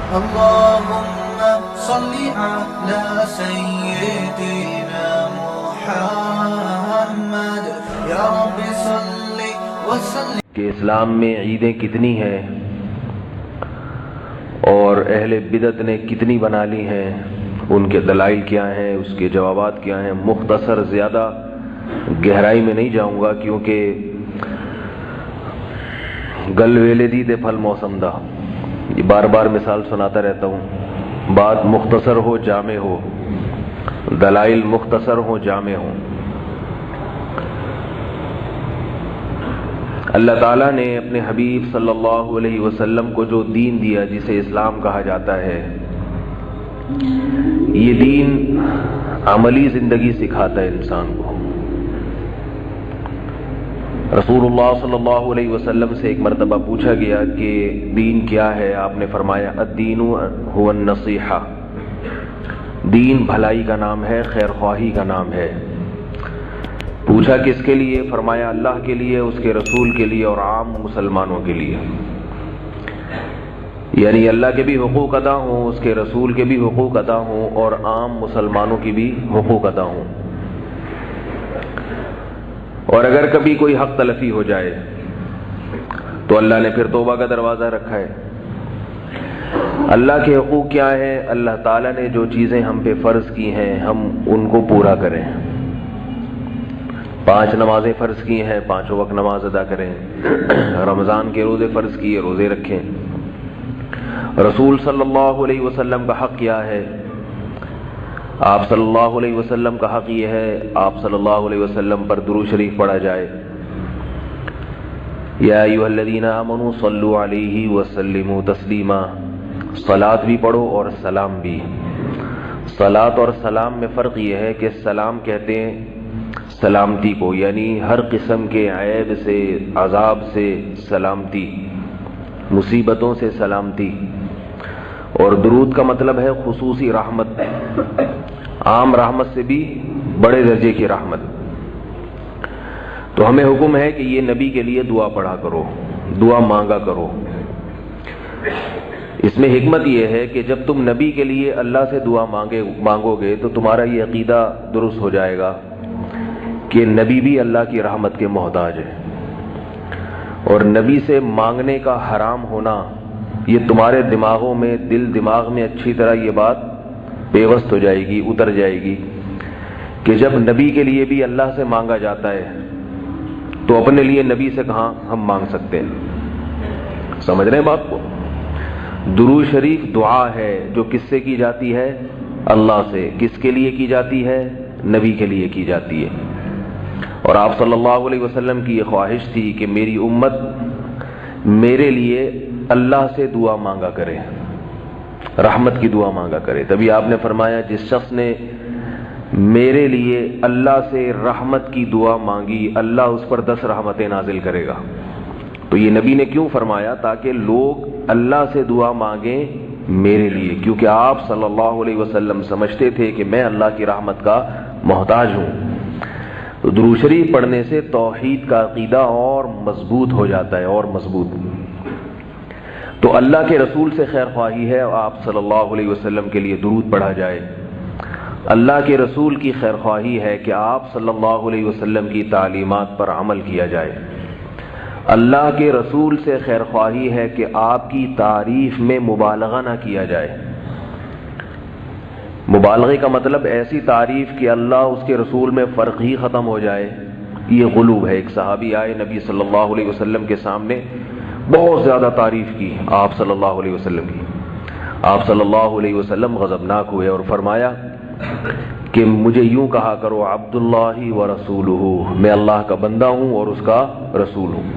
اللهم صل على سيدنا محمد یا رب صل وسلم. کہ اسلام میں عیدیں کتنی ہیں اور اہل بدعت نے کتنی بنا لی ہیں، ان کے دلائل کیا ہیں، اس کے جوابات کیا ہیں. مختصر، زیادہ گہرائی میں نہیں جاؤں گا کیونکہ گل ویلے دی تے پھل موسم دا، یہ بار بار مثال سناتا رہتا ہوں. بات مختصر ہو جامع ہو، دلائل مختصر ہو جامع ہو. اللہ تعالیٰ نے اپنے حبیب صلی اللہ علیہ وسلم کو جو دین دیا جسے اسلام کہا جاتا ہے، یہ دین عملی زندگی سکھاتا ہے انسان کو. رسول اللہ صلی اللہ علیہ وسلم سے ایک مرتبہ پوچھا گیا کہ دین کیا ہے؟ آپ نے فرمایا الدین هو النصیحہ، دین بھلائی کا نام ہے، خیر خواہی کا نام ہے. پوچھا کس کے لیے؟ فرمایا اللہ کے لیے، اس کے رسول کے لیے اور عام مسلمانوں کے لیے. یعنی اللہ کے بھی حقوق ادا ہوں، اس کے رسول کے بھی حقوق ادا ہوں اور عام مسلمانوں کی بھی حقوق ادا ہوں. اور اگر کبھی کوئی حق تلفی ہو جائے تو اللہ نے پھر توبہ کا دروازہ رکھا ہے. اللہ کے حقوق کیا ہیں؟ اللہ تعالیٰ نے جو چیزیں ہم پہ فرض کی ہیں ہم ان کو پورا کریں. 5 نمازیں فرض کی ہیں، 5 وقت نماز ادا کریں. رمضان کے روزے فرض کیے، روزے رکھیں. رسول صلی اللہ علیہ وسلم کا حق کیا ہے؟ آپ صلی اللہ علیہ وسلم کا حق یہ ہے آپ صلی اللہ علیہ وسلم پر درود شریف پڑھا جائے. یا ایھا الذین آمنوا صلوا علیہ وسلموا تسلیما. صلاۃ بھی پڑھو اور سلام بھی. صلاۃ اور سلام میں فرق یہ ہے کہ سلام کہتے ہیں سلامتی کو، یعنی ہر قسم کے عیب سے، عذاب سے سلامتی، مصیبتوں سے سلامتی. اور درود کا مطلب ہے خصوصی رحمت، عام رحمت سے بھی بڑے درجے کی رحمت. تو ہمیں حکم ہے کہ یہ نبی کے لیے دعا پڑھا کرو، دعا مانگا کرو. اس میں حکمت یہ ہے کہ جب تم نبی کے لیے اللہ سے دعا مانگو گے تو تمہارا یہ عقیدہ درست ہو جائے گا کہ نبی بھی اللہ کی رحمت کے محتاج ہے. اور نبی سے مانگنے کا حرام ہونا یہ تمہارے دماغوں میں، دل دماغ میں اچھی طرح یہ بات پیوست ہو جائے گی، اتر جائے گی کہ جب نبی کے لیے بھی اللہ سے مانگا جاتا ہے تو اپنے لیے نبی سے کہاں ہم مانگ سکتے ہیں. سمجھ رہے ہیں بات کو؟ درود شریف دعا ہے جو کس سے کی جاتی ہے؟ اللہ سے. کس کے لیے کی جاتی ہے؟ نبی کے لیے کی جاتی ہے. اور آپ صلی اللہ علیہ وسلم کی یہ خواہش تھی کہ میری امت میرے لیے اللہ سے دعا مانگا کرے، رحمت کی دعا مانگا کرے. تبھی آپ نے فرمایا جس شخص نے میرے لیے اللہ سے رحمت کی دعا مانگی اللہ اس پر 10 رحمتیں نازل کرے گا. تو یہ نبی نے کیوں فرمایا؟ تاکہ لوگ اللہ سے دعا مانگیں میرے لیے، کیونکہ آپ صلی اللہ علیہ وسلم سمجھتے تھے کہ میں اللہ کی رحمت کا محتاج ہوں. تو درود شریف پڑھنے سے توحید کا عقیدہ اور مضبوط ہو جاتا ہے، اور مضبوط. تو اللہ کے رسول سے خیر خواہی ہے آپ صلی اللہ علیہ وسلم کے لیے درود پڑھا جائے. اللہ کے رسول کی خیر خواہی ہے کہ آپ صلی اللہ علیہ وسلم کی تعلیمات پر عمل کیا جائے. اللہ کے رسول سے خیر خواہی ہے کہ آپ کی تعریف میں مبالغہ نہ کیا جائے. مبالغے کا مطلب ایسی تعریف کہ اللہ اس کے رسول میں فرق ہی ختم ہو جائے، یہ غلو ہے. ایک صحابی آئے نبی صلی اللہ علیہ وسلم کے سامنے، بہت زیادہ تعریف کی آپ صلی اللہ علیہ وسلم کی. آپ صلی اللہ علیہ وسلم غضبناک ہوئے اور فرمایا کہ مجھے یوں کہا کرو عبداللہ و رسولہ، میں اللہ کا بندہ ہوں اور اس کا رسول ہوں.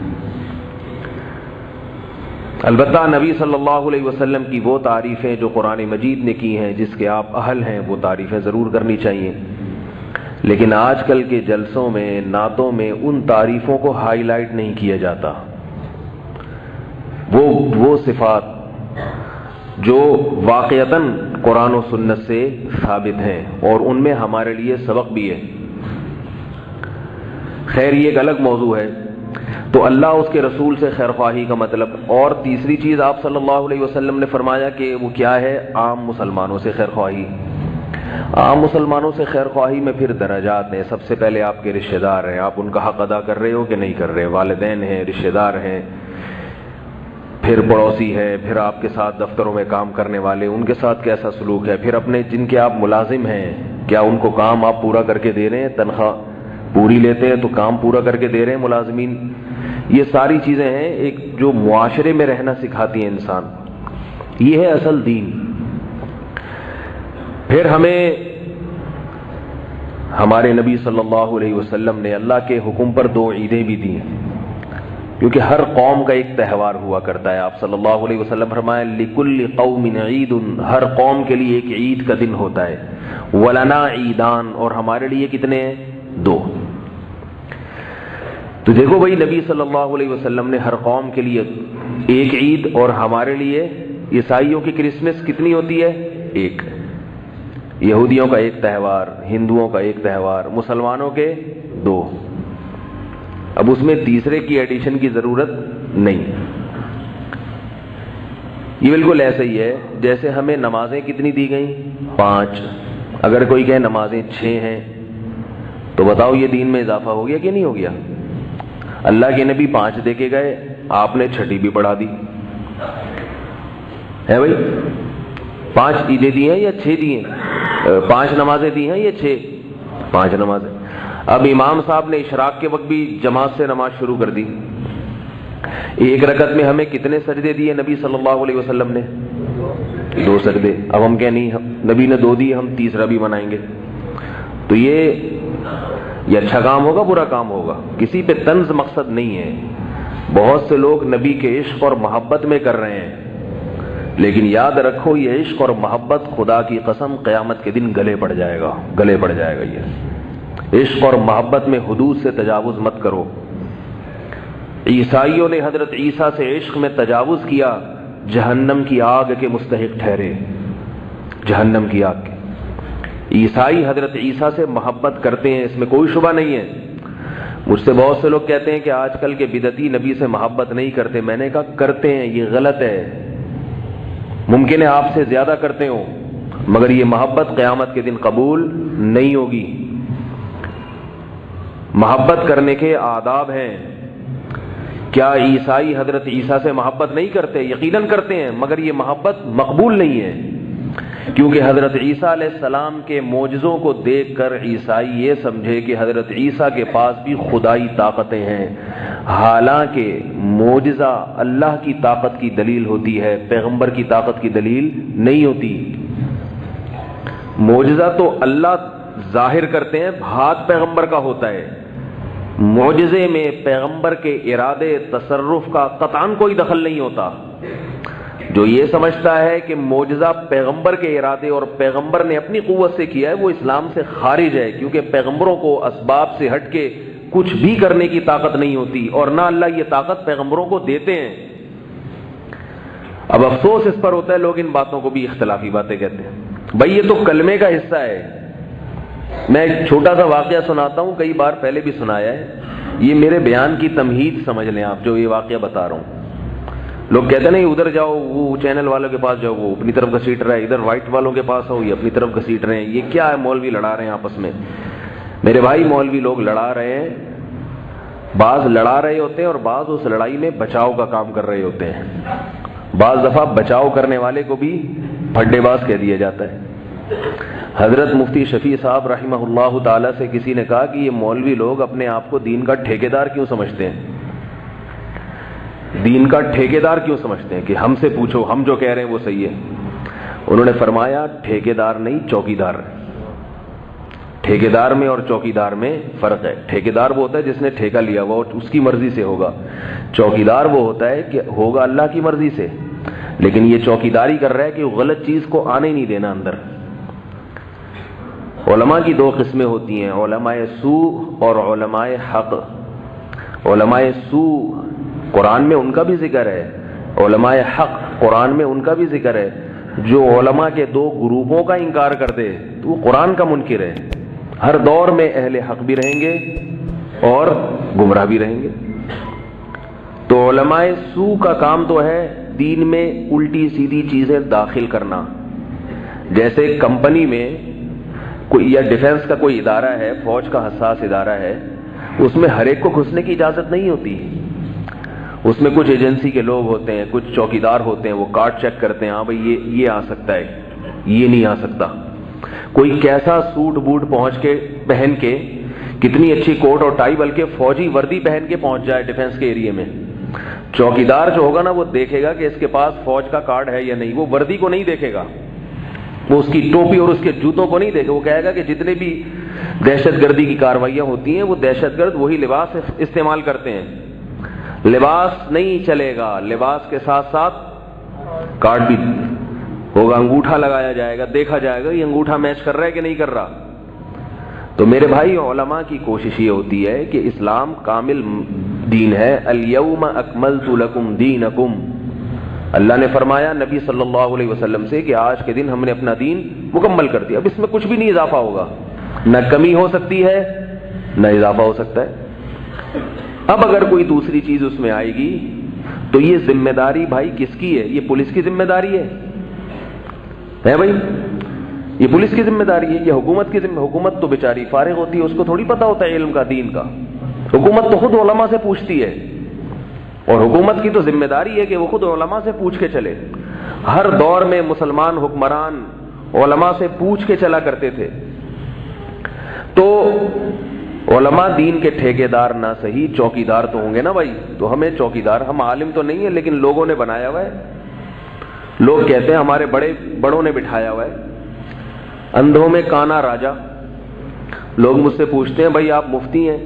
البتہ نبی صلی اللہ علیہ وسلم کی وہ تعریفیں جو قرآن مجید نے کی ہیں، جس کے آپ اہل ہیں، وہ تعریفیں ضرور کرنی چاہیے. لیکن آج کل کے جلسوں میں، نعتوں میں ان تعریفوں کو ہائی لائٹ نہیں کیا جاتا. وہ صفات جو واقعتاً قرآن و سنت سے ثابت ہیں اور ان میں ہمارے لیے سبق بھی ہے. خیر یہ ایک الگ موضوع ہے. تو اللہ اس کے رسول سے خیر خواہی کا مطلب. اور تیسری چیز آپ صلی اللہ علیہ وسلم نے فرمایا کہ وہ کیا ہے؟ عام مسلمانوں سے خیر خواہی. عام مسلمانوں سے خیر خواہی میں پھر درجات ہیں. سب سے پہلے آپ کے رشتہ دار ہیں، آپ ان کا حق ادا کر رہے ہو کہ نہیں کر رہے؟ والدین ہیں، رشتہ دار ہیں، پھر پڑوسی ہے، پھر آپ کے ساتھ دفتروں میں کام کرنے والے، ان کے ساتھ کیسا سلوک ہے، پھر اپنے جن کے آپ ملازم ہیں، کیا ان کو کام آپ پورا کر کے دے رہے ہیں؟ تنخواہ پوری لیتے ہیں تو کام پورا کر کے دے رہے ہیں ملازمین. یہ ساری چیزیں ہیں ایک جو معاشرے میں رہنا سکھاتی ہیں انسان. یہ ہے اصل دین. پھر ہمیں ہمارے نبی صلی اللہ علیہ وسلم نے اللہ کے حکم پر 2 عیدیں بھی دی، کیونکہ ہر قوم کا ایک تہوار ہوا کرتا ہے. آپ صلی اللہ علیہ وسلم فرمائے لِكُلِّ قَوْمٍ عِيدٌ، ہر قوم کے لیے ایک عید کا دن ہوتا ہے. وَلَنَا عِيدان، اور ہمارے لیے کتنے ہیں؟ 2. تو دیکھو بھائی، نبی صلی اللہ علیہ وسلم نے ہر قوم کے لیے ایک عید، اور ہمارے لیے عیسائیوں کی کرسمس کتنی ہوتی ہے؟ 1. یہودیوں کا ایک تہوار، ہندوؤں کا ایک تہوار، مسلمانوں کے 2. اب اس میں تیسرے کی ایڈیشن کی ضرورت نہیں. یہ بالکل ایسا ہی ہے جیسے ہمیں نمازیں کتنی دی گئیں؟ 5. اگر کوئی کہے نمازیں 6 ہیں تو بتاؤ یہ دین میں اضافہ ہو گیا کہ نہیں ہو گیا؟ اللہ کے نبی 5 دے کے گئے، آپ نے 6 بھی بڑھا دی ہے بھائی. 5 عیدیں دی ہیں یا 6 دی ہیں؟ 5 نمازیں دی ہیں یا 6؟ 5 نمازیں. اب امام صاحب نے اشراق کے وقت بھی جماعت سے نماز شروع کر دی. 1 رکعت میں ہمیں کتنے سجدے دیے نبی صلی اللہ علیہ وسلم نے؟ 2 سجدے. اب ہم کہیں نہیں، نبی نے 2 دیے، ہم تیسرا بھی بنائیں گے. تو یہ اچھا کام ہوگا برا کام ہوگا؟ کسی پہ طنز مقصد نہیں ہے. بہت سے لوگ نبی کے عشق اور محبت میں کر رہے ہیں، لیکن یاد رکھو یہ عشق اور محبت خدا کی قسم قیامت کے دن گلے پڑ جائے گا. یہ عشق اور محبت میں حدود سے تجاوز مت کرو. عیسائیوں نے حضرت عیسیٰ سے عشق میں تجاوز کیا، جہنم کی آگ کے مستحق ٹھہرے. جہنم کی آگ کے. عیسائی حضرت عیسیٰ سے محبت کرتے ہیں، اس میں کوئی شبہ نہیں ہے. مجھ سے بہت سے لوگ کہتے ہیں کہ آج کل کے بدعتی نبی سے محبت نہیں کرتے. میں نے کہا کرتے ہیں، یہ غلط ہے. ممکن ہے آپ سے زیادہ کرتے ہوں، مگر یہ محبت قیامت کے دن قبول نہیں ہوگی. محبت کرنے کے آداب ہیں. کیا عیسائی حضرت عیسیٰ سے محبت نہیں کرتے؟ یقیناً کرتے ہیں، مگر یہ محبت مقبول نہیں ہے، کیونکہ حضرت عیسیٰ علیہ السلام کے معجزوں کو دیکھ کر عیسائی یہ سمجھے کہ حضرت عیسیٰ کے پاس بھی خدائی طاقتیں ہیں، حالانکہ معجزہ اللہ کی طاقت کی دلیل ہوتی ہے، پیغمبر کی طاقت کی دلیل نہیں ہوتی. معجزہ تو اللہ ظاہر کرتے ہیں، ہاتھ پیغمبر کا ہوتا ہے. معجزے میں پیغمبر کے ارادے تصرف کا قطعاً کوئی دخل نہیں ہوتا. جو یہ سمجھتا ہے کہ معجزہ پیغمبر کے ارادے اور پیغمبر نے اپنی قوت سے کیا ہے، وہ اسلام سے خارج ہے، کیونکہ پیغمبروں کو اسباب سے ہٹ کے کچھ بھی کرنے کی طاقت نہیں ہوتی، اور نہ اللہ یہ طاقت پیغمبروں کو دیتے ہیں. اب افسوس اس پر ہوتا ہے، لوگ ان باتوں کو بھی اختلافی باتیں کہتے ہیں. بھائی یہ تو کلمے کا حصہ ہے. میں ایک چھوٹا سا واقعہ سناتا ہوں، کئی بار پہلے بھی سنایا ہے. یہ میرے بیان کی تمہید سمجھ لیں آپ، جو یہ واقعہ بتا رہا ہوں. لوگ کہتے ہیں نہیں ادھر جاؤ، وہ چینل والوں کے پاس جاؤ، وہ اپنی طرف گھسیٹ رہا ہے، ادھر وائٹ والوں کے پاس آؤ، یہ اپنی طرف گھسیٹ رہے ہیں. یہ کیا ہے؟ مولوی لڑا رہے ہیں آپس میں. میرے بھائی مولوی لوگ لڑا رہے ہیں، بعض لڑا رہے ہوتے ہیں اور بعض اس لڑائی میں بچاؤ کا کام کر رہے ہوتے ہیں. بعض دفعہ بچاؤ کرنے والے کو بھی پھڈے باز کہہ دیا جاتا ہے. حضرت مفتی شفیع صاحب رحمہ اللہ تعالی سے کسی نے کہا کہ یہ مولوی لوگ اپنے آپ کو دین کا ٹھیکیدار کیوں سمجھتے ہیں؟ دین کا ٹھیکیدار کیوں سمجھتے ہیں کہ ہم سے پوچھو، ہم جو کہہ رہے ہیں وہ صحیح ہے. انہوں نے فرمایا ٹھیکیدار نہیں، چوکیدار. ٹھیکیدار میں اور چوکیدار میں فرق ہے. ٹھیکیدار وہ ہوتا ہے جس نے ٹھیکہ لیا ہوا، اس کی مرضی سے ہوگا. چوکیدار وہ ہوتا ہے کہ ہوگا اللہ کی مرضی سے، لیکن یہ چوکیداری کر رہا ہے کہ غلط چیز کو آنے نہیں دینا اندر. علماء کی 2 قسمیں ہوتی ہیں، علماء سوء اور علماء حق. علماء سوء قرآن میں ان کا بھی ذکر ہے، علماء حق قرآن میں ان کا بھی ذکر ہے. جو علماء کے 2 گروپوں کا انکار کر دے تو وہ قرآن کا منکر ہے. ہر دور میں اہل حق بھی رہیں گے اور گمراہ بھی رہیں گے. تو علماء سو کا کام تو ہے دین میں الٹی سیدھی چیزیں داخل کرنا. جیسے کمپنی میں کوئی یا ڈیفنس کا کوئی ادارہ ہے، فوج کا حساس ادارہ ہے، اس میں ہر ایک کو گھسنے کی اجازت نہیں ہوتی. اس میں کچھ ایجنسی کے لوگ ہوتے ہیں، کچھ چوکیدار ہوتے ہیں، وہ کارڈ چیک کرتے ہیں، ہاں بھائی یہ آ سکتا ہے، یہ نہیں آ سکتا. کوئی کیسا سوٹ بوٹ پہن کے کتنی اچھی کوٹ اور ٹائی بلکہ فوجی وردی پہن کے پہنچ جائے ڈیفنس کے ایریے میں، چوکیدار جو ہوگا نا وہ دیکھے گا کہ اس کے پاس فوج کا کارڈ ہے یا نہیں. وہ وردی کو نہیں دیکھے گا، وہ اس کی ٹوپی اور اس کے جوتوں کو نہیں دیکھے. وہ کہے گا کہ جتنے بھی دہشت گردی کی کارروائیاں ہوتی ہیں وہ دہشت گرد وہی لباس استعمال کرتے ہیں. لباس نہیں چلے گا، لباس کے ساتھ ساتھ کارڈ بھی ہوگا، انگوٹھا لگایا جائے گا، دیکھا جائے گا یہ انگوٹھا میچ کر رہا ہے کہ نہیں کر رہا. تو میرے بھائی علماء کی کوشش یہ ہوتی ہے کہ اسلام کامل دین ہے. الیوم اکملت لکم دینکم، اللہ نے فرمایا نبی صلی اللہ علیہ وسلم سے کہ آج کے دن ہم نے اپنا دین مکمل کر دیا. اب اس میں کچھ بھی نہیں اضافہ ہوگا، نہ کمی ہو سکتی ہے نہ اضافہ ہو سکتا ہے. اب اگر کوئی دوسری چیز اس میں آئے گی تو یہ ذمہ داری بھائی کس کی ہے؟ یہ پولیس کی ذمہ داری ہے بھائی، یہ پولیس کی ذمہ داری ہے، یہ حکومت کی ذمہ. حکومت تو بیچاری فارغ ہوتی ہے، اس کو تھوڑی پتہ ہوتا ہے علم کا، دین کا. حکومت تو خود علماء سے پوچھتی ہے، اور حکومت کی تو ذمہ داری ہے کہ وہ خود علماء سے پوچھ کے چلے. ہر دور میں مسلمان حکمران علماء سے پوچھ کے چلا کرتے تھے. تو علماء دین کے ٹھیکیدار نہ صحیح چوکیدار تو ہوں گے نا بھائی. تو ہمیں چوکیدار، ہم عالم تو نہیں ہیں لیکن لوگوں نے بنایا ہوا ہے. لوگ کہتے ہیں ہمارے بڑوں نے بٹھایا ہوا ہے. اندھوں میں کانا راجا. لوگ مجھ سے پوچھتے ہیں بھائی آپ مفتی ہیں؟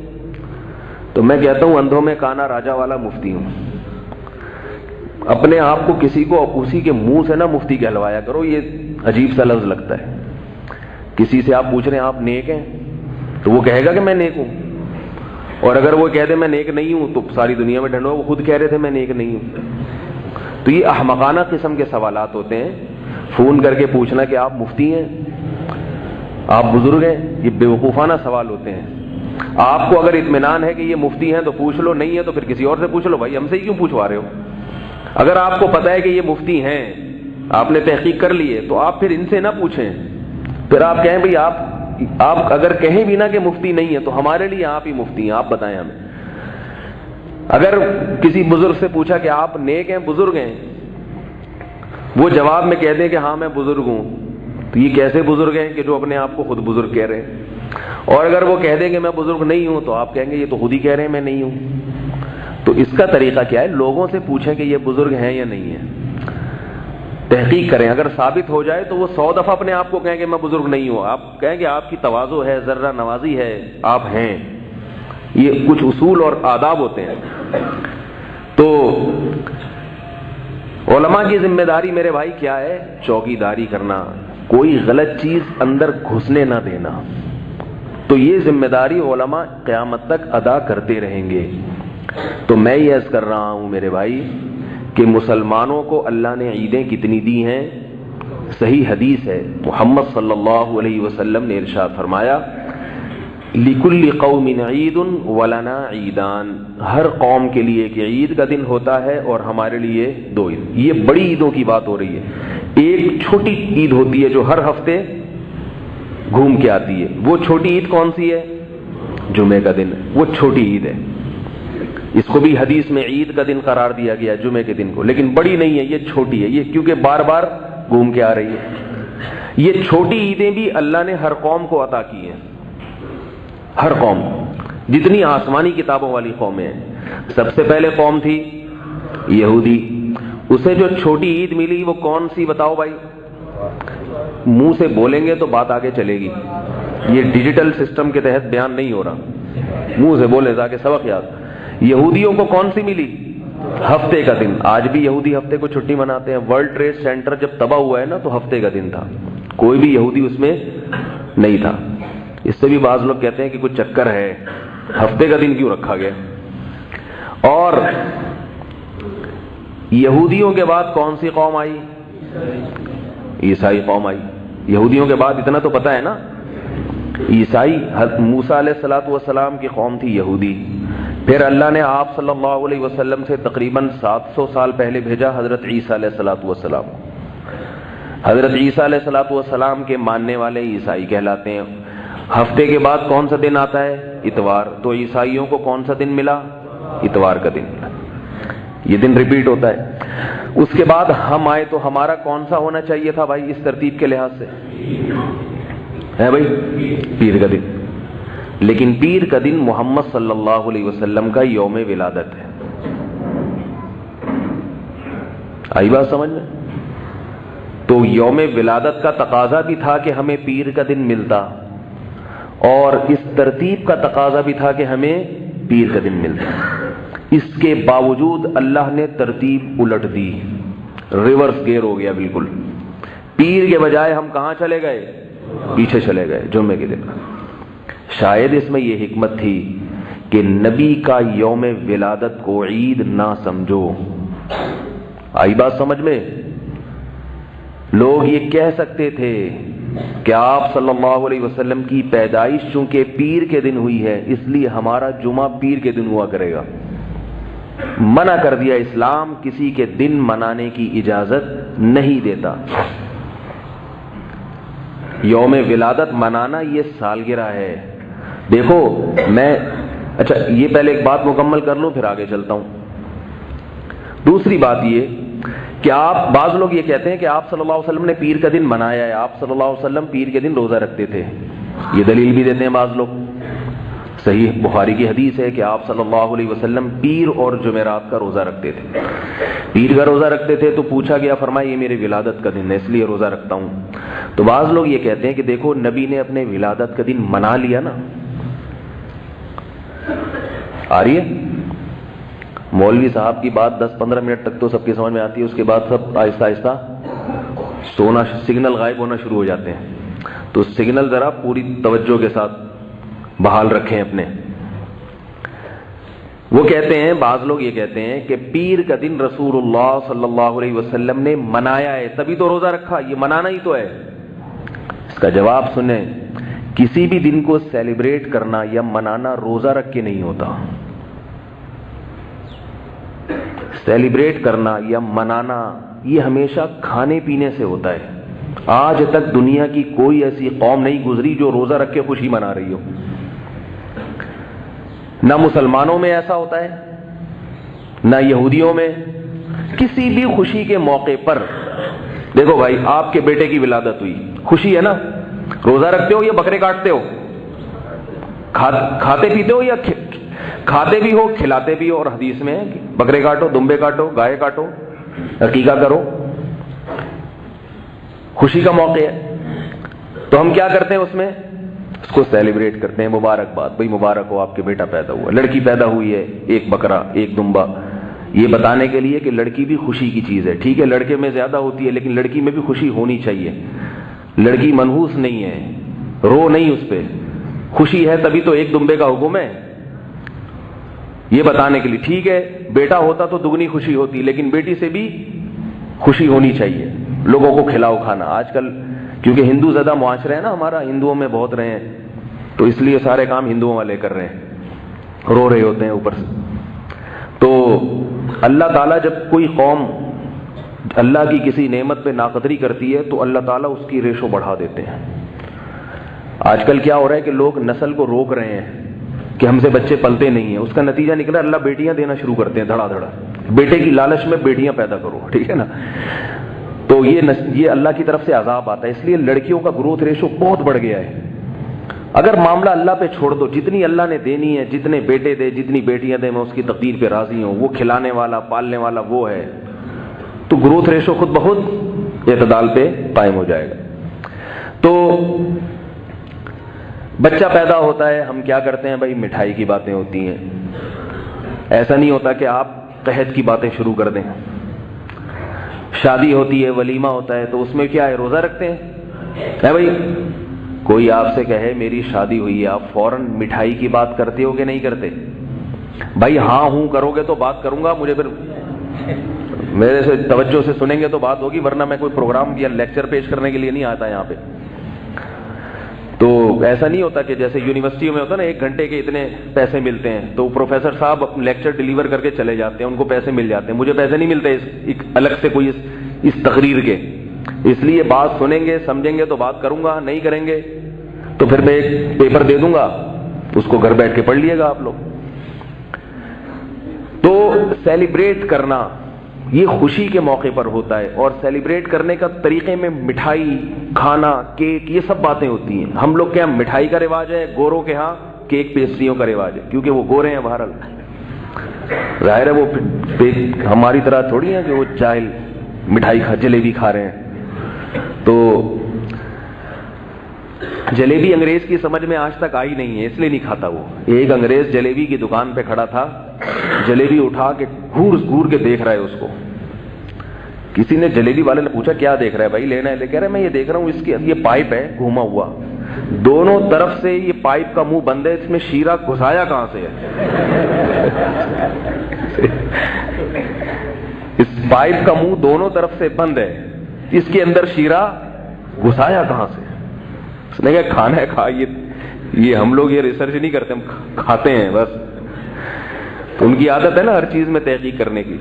تو میں کہتا ہوں اندھوں میں کانا راجا والا مفتی ہوں. اپنے آپ کو کسی کو اسی کے منہ سے نہ مفتی کہلوایا کرو، یہ عجیب سا لفظ لگتا ہے. کسی سے آپ پوچھ رہے ہیں آپ نیک ہیں تو وہ کہے گا کہ میں نیک ہوں، اور اگر وہ کہہ دے میں نیک نہیں ہوں تو ساری دنیا میں ڈھنڈو. وہ خود کہہ رہے تھے میں نیک نہیں ہوں. تو یہ احمقانہ قسم کے سوالات ہوتے ہیں. فون کر کے پوچھنا کہ آپ مفتی ہیں، آپ بزرگ ہیں، یہ بیوقوفانہ سوال ہوتے ہیں. آپ کو اگر اطمینان ہے کہ یہ مفتی ہیں تو پوچھ لو، نہیں ہے تو پھر کسی اور سے پوچھ لو. بھائی ہم سے ہی کیوں پوچھوا رہے ہو؟ اگر آپ کو پتہ ہے کہ یہ مفتی ہیں، آپ نے تحقیق کر لی ہے، تو آپ پھر ان سے نہ پوچھیں. پھر آپ کہیں بھئی آپ اگر کہیں بھی نہ کہ مفتی نہیں ہے تو ہمارے لیے آپ ہی مفتی ہیں، آپ بتائیں ہمیں. اگر کسی بزرگ سے پوچھا کہ آپ نیک ہیں، بزرگ ہیں، وہ جواب میں کہہ دیں کہ ہاں میں بزرگ ہوں، تو یہ کیسے بزرگ ہیں کہ جو اپنے آپ کو خود بزرگ کہہ رہے ہیں؟ اور اگر وہ کہہ دیں کہ میں بزرگ نہیں ہوں تو آپ کہیں گے یہ تو خود ہی کہہ رہے ہیں میں نہیں ہوں. تو اس کا طریقہ کیا ہے؟ لوگوں سے پوچھیں کہ یہ بزرگ ہیں یا نہیں ہیں، تحقیق کریں. اگر ثابت ہو جائے تو وہ 100 دفعہ اپنے آپ کو کہیں کہ میں بزرگ نہیں ہوں. آپ کہیں کہ آپ کی تواضع ہے، ذرہ نوازی ہے، آپ ہیں. یہ کچھ اصول اور آداب ہوتے ہیں. تو علماء کی ذمہ داری میرے بھائی کیا ہے؟ چوکیداری کرنا، کوئی غلط چیز اندر گھسنے نہ دینا. تو یہ ذمہ داری علماء قیامت تک ادا کرتے رہیں گے. تو میں یہ عرض کر رہا ہوں میرے بھائی کہ مسلمانوں کو اللہ نے عیدیں کتنی دی ہیں؟ صحیح حدیث ہے، محمد صلی اللہ علیہ وسلم نے ارشاد فرمایا لِكُلِّ قَوْمٍ عِيدٌ وَلَنَا عِيدان، ہر قوم کے لیے ایک عید کا دن ہوتا ہے اور ہمارے لیے 2 عید. یہ بڑی عیدوں کی بات ہو رہی ہے. ایک چھوٹی عید ہوتی ہے جو ہر ہفتے گھوم کے آتی ہے. وہ چھوٹی عید کون سی ہے؟ جمعے کا دن. وہ چھوٹی عید ہے، اس کو بھی حدیث میں عید کا دن قرار دیا گیا جمعے کے دن کو. لیکن بڑی نہیں ہے، یہ چھوٹی ہے، یہ کیونکہ بار بار گھوم کے آ رہی ہے. یہ چھوٹی عیدیں بھی اللہ نے ہر قوم کو عطا کی ہیں، ہر قوم کو. جتنی آسمانی کتابوں والی قومیں ہیں، سب سے پہلے قوم تھی یہودی. اسے جو چھوٹی عید ملی وہ کون سی بتاؤ بھائی؟ منہ سے بولیں گے تو بات آگے چلے گی. یہ ڈیجیٹل سسٹم کے تحت بیان نہیں ہو رہا، منہ سے بولیں تاکہ سبق یاد. یہودیوں کو کون سی ملی؟ ہفتے کا دن. آج بھی یہودی ہفتے کو چھٹی مناتے ہیں. ورلڈ ٹریڈ سینٹر جب تباہ ہوا ہے نا تو ہفتے کا دن تھا، کوئی بھی یہودی اس میں نہیں تھا. اس سے بھی بعض لوگ کہتے ہیں کہ کچھ چکر ہے، ہفتے کا دن کیوں رکھا گیا. اور یہودیوں کے بعد کون سی قوم آئی؟ عیسائی قوم آئی. یہودیوں کے بعد اتنا تو پتہ ہے نا، عیسائی. موسیٰ علیہ الصلوۃ والسلام کی قوم تھی یہودی. پھر اللہ نے آپ صلی اللہ علیہ وسلم سے تقریباً 700 سال پہلے بھیجا حضرت عیسیٰ علیہ الصلوۃ والسلام. حضرت عیسیٰ علیہ الصلوۃ والسلام کے ماننے والے عیسائی کہلاتے ہیں. ہفتے کے بعد کون سا دن آتا ہے؟ اتوار. تو عیسائیوں کو کون سا دن ملا؟ اتوار کا دن ملا. یہ دن ریپیٹ ہوتا ہے. اس کے بعد ہم آئے تو ہمارا کون سا ہونا چاہیے تھا بھائی اس ترتیب کے لحاظ سے؟ ہے بھائی پیر کا دن. لیکن پیر کا دن محمد صلی اللہ علیہ وسلم کا یوم ولادت ہے. آئی بات سمجھ میں؟ تو یوم ولادت کا تقاضا بھی تھا کہ ہمیں پیر کا دن ملتا، اور اس ترتیب کا تقاضا بھی تھا کہ ہمیں پیر کا دن ملتا. اس کے باوجود اللہ نے ترتیب الٹ دی، ریورس گیئر ہو گیا بالکل. پیر کے بجائے ہم کہاں چلے گئے؟ پیچھے چلے گئے جمعے کے دن. شاید اس میں یہ حکمت تھی کہ نبی کا یوم ولادت کو عید نہ سمجھو. آئی بات سمجھ میں؟ لوگ یہ کہہ سکتے تھے کہ آپ صلی اللہ علیہ وسلم کی پیدائش چونکہ پیر کے دن ہوئی ہے اس لیے ہمارا جمعہ پیر کے دن ہوا کرے گا. منع کر دیا. اسلام کسی کے دن منانے کی اجازت نہیں دیتا. یوم ولادت منانا یہ سالگرہ ہے. دیکھو اچھا یہ پہلے ایک بات مکمل کر لوں پھر آگے چلتا ہوں. دوسری بات یہ کہ بعض لوگ یہ کہتے ہیں کہ آپ صلی اللہ علیہ وسلم نے پیر کا دن منایا ہے. آپ صلی اللہ علیہ وسلم پیر کے دن روزہ رکھتے تھے. یہ دلیل بھی دیتے ہیں بعض لوگ. صحیح بخاری کی حدیث ہے کہ آپ صلی اللہ علیہ وسلم پیر اور جمعرات کا روزہ رکھتے تھے. پیر کا روزہ رکھتے تھے تو پوچھا گیا، فرمایا یہ میری ولادت کا دن ہے اس لیے روزہ رکھتا ہوں. تو بعض لوگ یہ کہتے ہیں کہ دیکھو نبی نے اپنے ولادت کا دن منا لیا نا. آ رہی ہے؟ مولوی صاحب کی بات 10-15 منٹ تک تو سب کی سمجھ میں آتی ہے، اس کے بعد سب آہستہ آہستہ سونا، سگنل غائب ہونا شروع ہو جاتے ہیں. تو سگنل ذرا پوری توجہ کے ساتھ بحال رکھیں اپنے. وہ کہتے ہیں، بعض لوگ یہ کہتے ہیں کہ پیر کا دن رسول اللہ صلی اللہ علیہ وسلم نے منایا ہے تبھی تو روزہ رکھا. یہ منانا ہی تو ہے. اس کا جواب سنیں، کسی بھی دن کو سیلیبریٹ کرنا یا منانا روزہ رکھ کے نہیں ہوتا. سیلیبریٹ کرنا یا منانا یہ ہمیشہ کھانے پینے سے ہوتا ہے. آج تک دنیا کی کوئی ایسی قوم نہیں گزری جو روزہ رکھ کے خوشی منا رہی ہو. نہ مسلمانوں میں ایسا ہوتا ہے نہ یہودیوں میں. کسی بھی خوشی کے موقع پر دیکھو بھائی، آپ کے بیٹے کی ولادت ہوئی، خوشی ہے نا، روزہ رکھتے ہو یا بکرے کاٹتے ہو؟ کھاتے پیتے ہو یا کھاتے بھی ہو کھلاتے بھی ہو؟ اور حدیث میں بکرے کاٹو، دمبے کاٹو، گائے کاٹو، عقیقہ کرو. خوشی کا موقع ہے تو ہم کیا کرتے ہیں اس میں؟ اس کو سیلیبریٹ کرتے ہیں. مبارکباد بھائی، مبارک ہو آپ کے بیٹا پیدا ہوا، لڑکی پیدا ہوئی ہے، ایک بکرا ایک دمبا. یہ بتانے کے لیے کہ لڑکی بھی خوشی کی چیز ہے. ٹھیک ہے لڑکے میں زیادہ ہوتی ہے لیکن لڑکی میں بھی خوشی ہونی چاہیے. لڑکی منحوس نہیں ہے، رو نہیں اس پہ، خوشی ہے تبھی تو ایک دمبے کا حکم ہے. یہ بتانے کے لیے ٹھیک ہے بیٹا ہوتا تو دگنی خوشی ہوتی، لیکن بیٹی سے بھی خوشی ہونی چاہیے. لوگوں کو کھلاؤ کھانا. آج کل کیونکہ ہندو زدہ معاشرہ ہے نا ہمارا، ہندوؤں میں بہت رہے ہیں تو اس لیے سارے کام ہندوؤں والے کر رہے ہیں، رو رہے ہوتے ہیں اوپر سے. تو اللہ تعالیٰ جب کوئی قوم اللہ کی کسی نعمت پہ ناقدری کرتی ہے تو اللہ تعالیٰ اس کی ریشو بڑھا دیتے ہیں. آج کل کیا ہو رہا ہے کہ لوگ نسل کو روک رہے ہیں کہ ہم سے بچے پلتے نہیں ہیں. اس کا نتیجہ نکلا اللہ بیٹیاں دینا شروع کرتے ہیں دھڑا دھڑا. بیٹے کی لالچ میں بیٹیاں پیدا کرو. ٹھیک ہے نا؟ تو یہ اللہ کی طرف سے عذاب آتا ہے. اس لیے لڑکیوں کا گروتھ ریشو بہت بڑھ گیا ہے. اگر معاملہ اللہ پہ چھوڑ دو، جتنی اللہ نے دینی ہے، جتنے بیٹے دے جتنی بیٹیاں دے، میں اس کی تقدیر پہ راضی ہوں، وہ کھلانے والا پالنے والا وہ ہے، تو گروتھ ریشو خود بخود اعتدال پہ قائم ہو جائے گا. تو بچہ پیدا ہوتا ہے، ہم کیا کرتے ہیں بھائی؟ مٹھائی کی باتیں ہوتی ہیں. ایسا نہیں ہوتا کہ آپ قحط کی باتیں شروع کر دیں. شادی ہوتی ہے، ولیمہ ہوتا ہے، تو اس میں کیا ہے؟ روزہ رکھتے ہیں. ہے بھائی؟ کوئی آپ سے کہے میری شادی ہوئی ہے، آپ فوراً مٹھائی کی بات کرتے ہو کہ نہیں کرتے؟ بھائی ہاں ہوں کرو گے تو بات کروں گا، مجھے پھر میرے سے توجہ سے سنیں گے تو بات ہوگی، ورنہ میں کوئی پروگرام یا لیکچر پیش کرنے کے لیے نہیں آتا یہاں پہ. تو ایسا نہیں ہوتا کہ جیسے یونیورسٹیوں میں ہوتا نا 1 گھنٹے کے اتنے پیسے ملتے ہیں، تو پروفیسر صاحب لیکچر ڈیلیور کر کے چلے جاتے ہیں، ان کو پیسے مل جاتے ہیں. مجھے پیسے نہیں ملتے ایک الگ سے کوئی اس تقریر کے. اس لیے بات سنیں گے سمجھیں گے تو بات کروں گا، نہیں کریں گے تو پھر میں ایک پیپر دے دوں گا، اس کو گھر بیٹھ کے پڑھ لیے گا آپ لوگ. تو سیلیبریٹ کرنا یہ خوشی کے موقع پر ہوتا ہے، اور سیلیبریٹ کرنے کا طریقے میں مٹھائی کھانا، کیک، یہ سب باتیں ہوتی ہیں. ہم لوگ کے یہاں مٹھائی کا رواج ہے، گوروں کے ہاں کیک پیسٹریوں کا رواج ہے، کیونکہ وہ گورے ہیں بہرحال. ظاہر ہے وہ ہماری طرح تھوڑی ہیں کہ وہ جاہل مٹھائی جلیبی کھا رہے ہیں. تو جلیبی انگریز کی سمجھ میں آج تک آئی نہیں ہے، اس لیے نہیں کھاتا وہ. ایک انگریز جلیبی کی دکان پہ کھڑا تھا، جلیبی اٹھا کے گھور کے دیکھ رہا ہے اس کو. کسی نے جلیبی والے نے پوچھا کیا دیکھ رہا ہے بھائی، لینا ہے؟ کہہ رہا ہے میں یہ دیکھ رہا ہوں اس کی یہ پائپ ہے گھوما ہوا، دونوں طرف سے یہ پائپ کا منہ بند ہے، اس میں شیرہ گھسایا کہاں سے ہے؟ اس پائپ کا منہ دونوں طرف سے بند ہے، اس کے اندر شیرہ گھسایا کہاں سے؟ اس نے کہا کھانا ہے کھا. یہ ہم لوگ یہ ریسرچ نہیں کرتے، ہم کھاتے ہیں بس. تو ان کی عادت ہے نا ہر چیز میں تحقیق کرنے کی.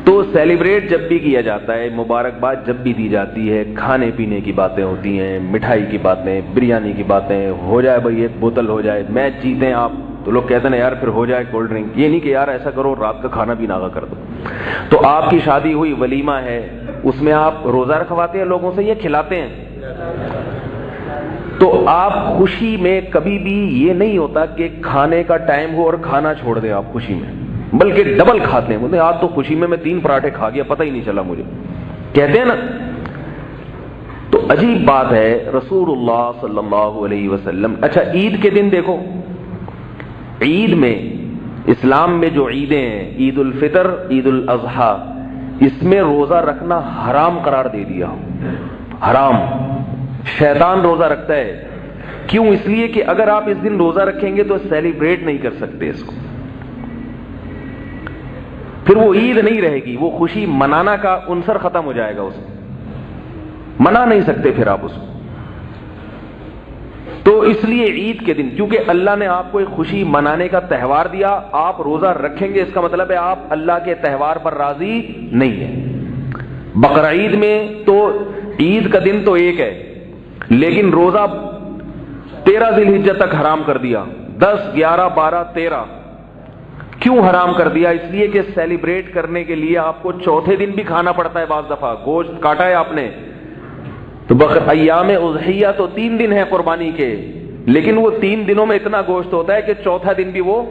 تو سیلیبریٹ جب بھی کیا جاتا ہے، مبارکباد جب بھی دی جاتی ہے، کھانے پینے کی باتیں ہوتی ہیں، مٹھائی کی باتیں، بریانی کی باتیں، ہو جائے بھائی 1 بوتل ہو جائے، میچ جیتیں آپ تو لوگ کہتے ہیں یار پھر ہو جائے کولڈ ڈرنک. یہ نہیں کہ یار ایسا کرو رات کا کھانا بھی ناغا کر دو. تو آپ کی شادی ہوئی، ولیمہ ہے، اس میں آپ روزہ رکھواتے ہیں لوگوں سے یا کھلاتے ہیں؟ تو آپ خوشی میں کبھی بھی یہ نہیں ہوتا کہ کھانے کا ٹائم ہو اور کھانا چھوڑ دیں آپ خوشی میں، بلکہ ڈبل کھاتے ہیں. بولتے ہیں آج تو خوشی میں 3 پراٹھے کھا گیا، پتہ ہی نہیں چلا مجھے، کہتے ہیں نا. تو عجیب بات ہے رسول اللہ صلی اللہ علیہ وسلم. اچھا عید کے دن دیکھو، عید میں اسلام میں جو عیدیں ہیں، عید الفطر، عید الاضحیٰ، اس میں روزہ رکھنا حرام قرار دے دیا. حرام. شیطان روزہ رکھتا ہے. کیوں؟ اس لیے کہ اگر آپ اس دن روزہ رکھیں گے تو سیلیبریٹ نہیں کر سکتے اس کو، پھر وہ عید نہیں رہے گی، وہ خوشی منانا کا عنصر ختم ہو جائے گا، اس میں منا نہیں سکتے پھر آپ اس کو. تو اس لیے عید کے دن، کیونکہ اللہ نے آپ کو ایک خوشی منانے کا تہوار دیا، آپ روزہ رکھیں گے، اس کا مطلب ہے آپ اللہ کے تہوار پر راضی نہیں ہیں. بقرعید میں تو عید کا دن تو ایک ہے، لیکن روزہ 13 ذی الحجہ تک حرام کر دیا، 10، 11، 12، 13. کیوں حرام کر دیا؟ اس لیے کہ سیلیبریٹ کرنے کے لیے آپ کو چوتھے دن بھی کھانا پڑتا ہے. بعض دفعہ گوشت کاٹا ہے آپ نے تو ایام اضحیہ تو 3 دن ہے قربانی کے، لیکن وہ 3 دنوں میں اتنا گوشت ہوتا ہے کہ چوتھا دن بھی وہ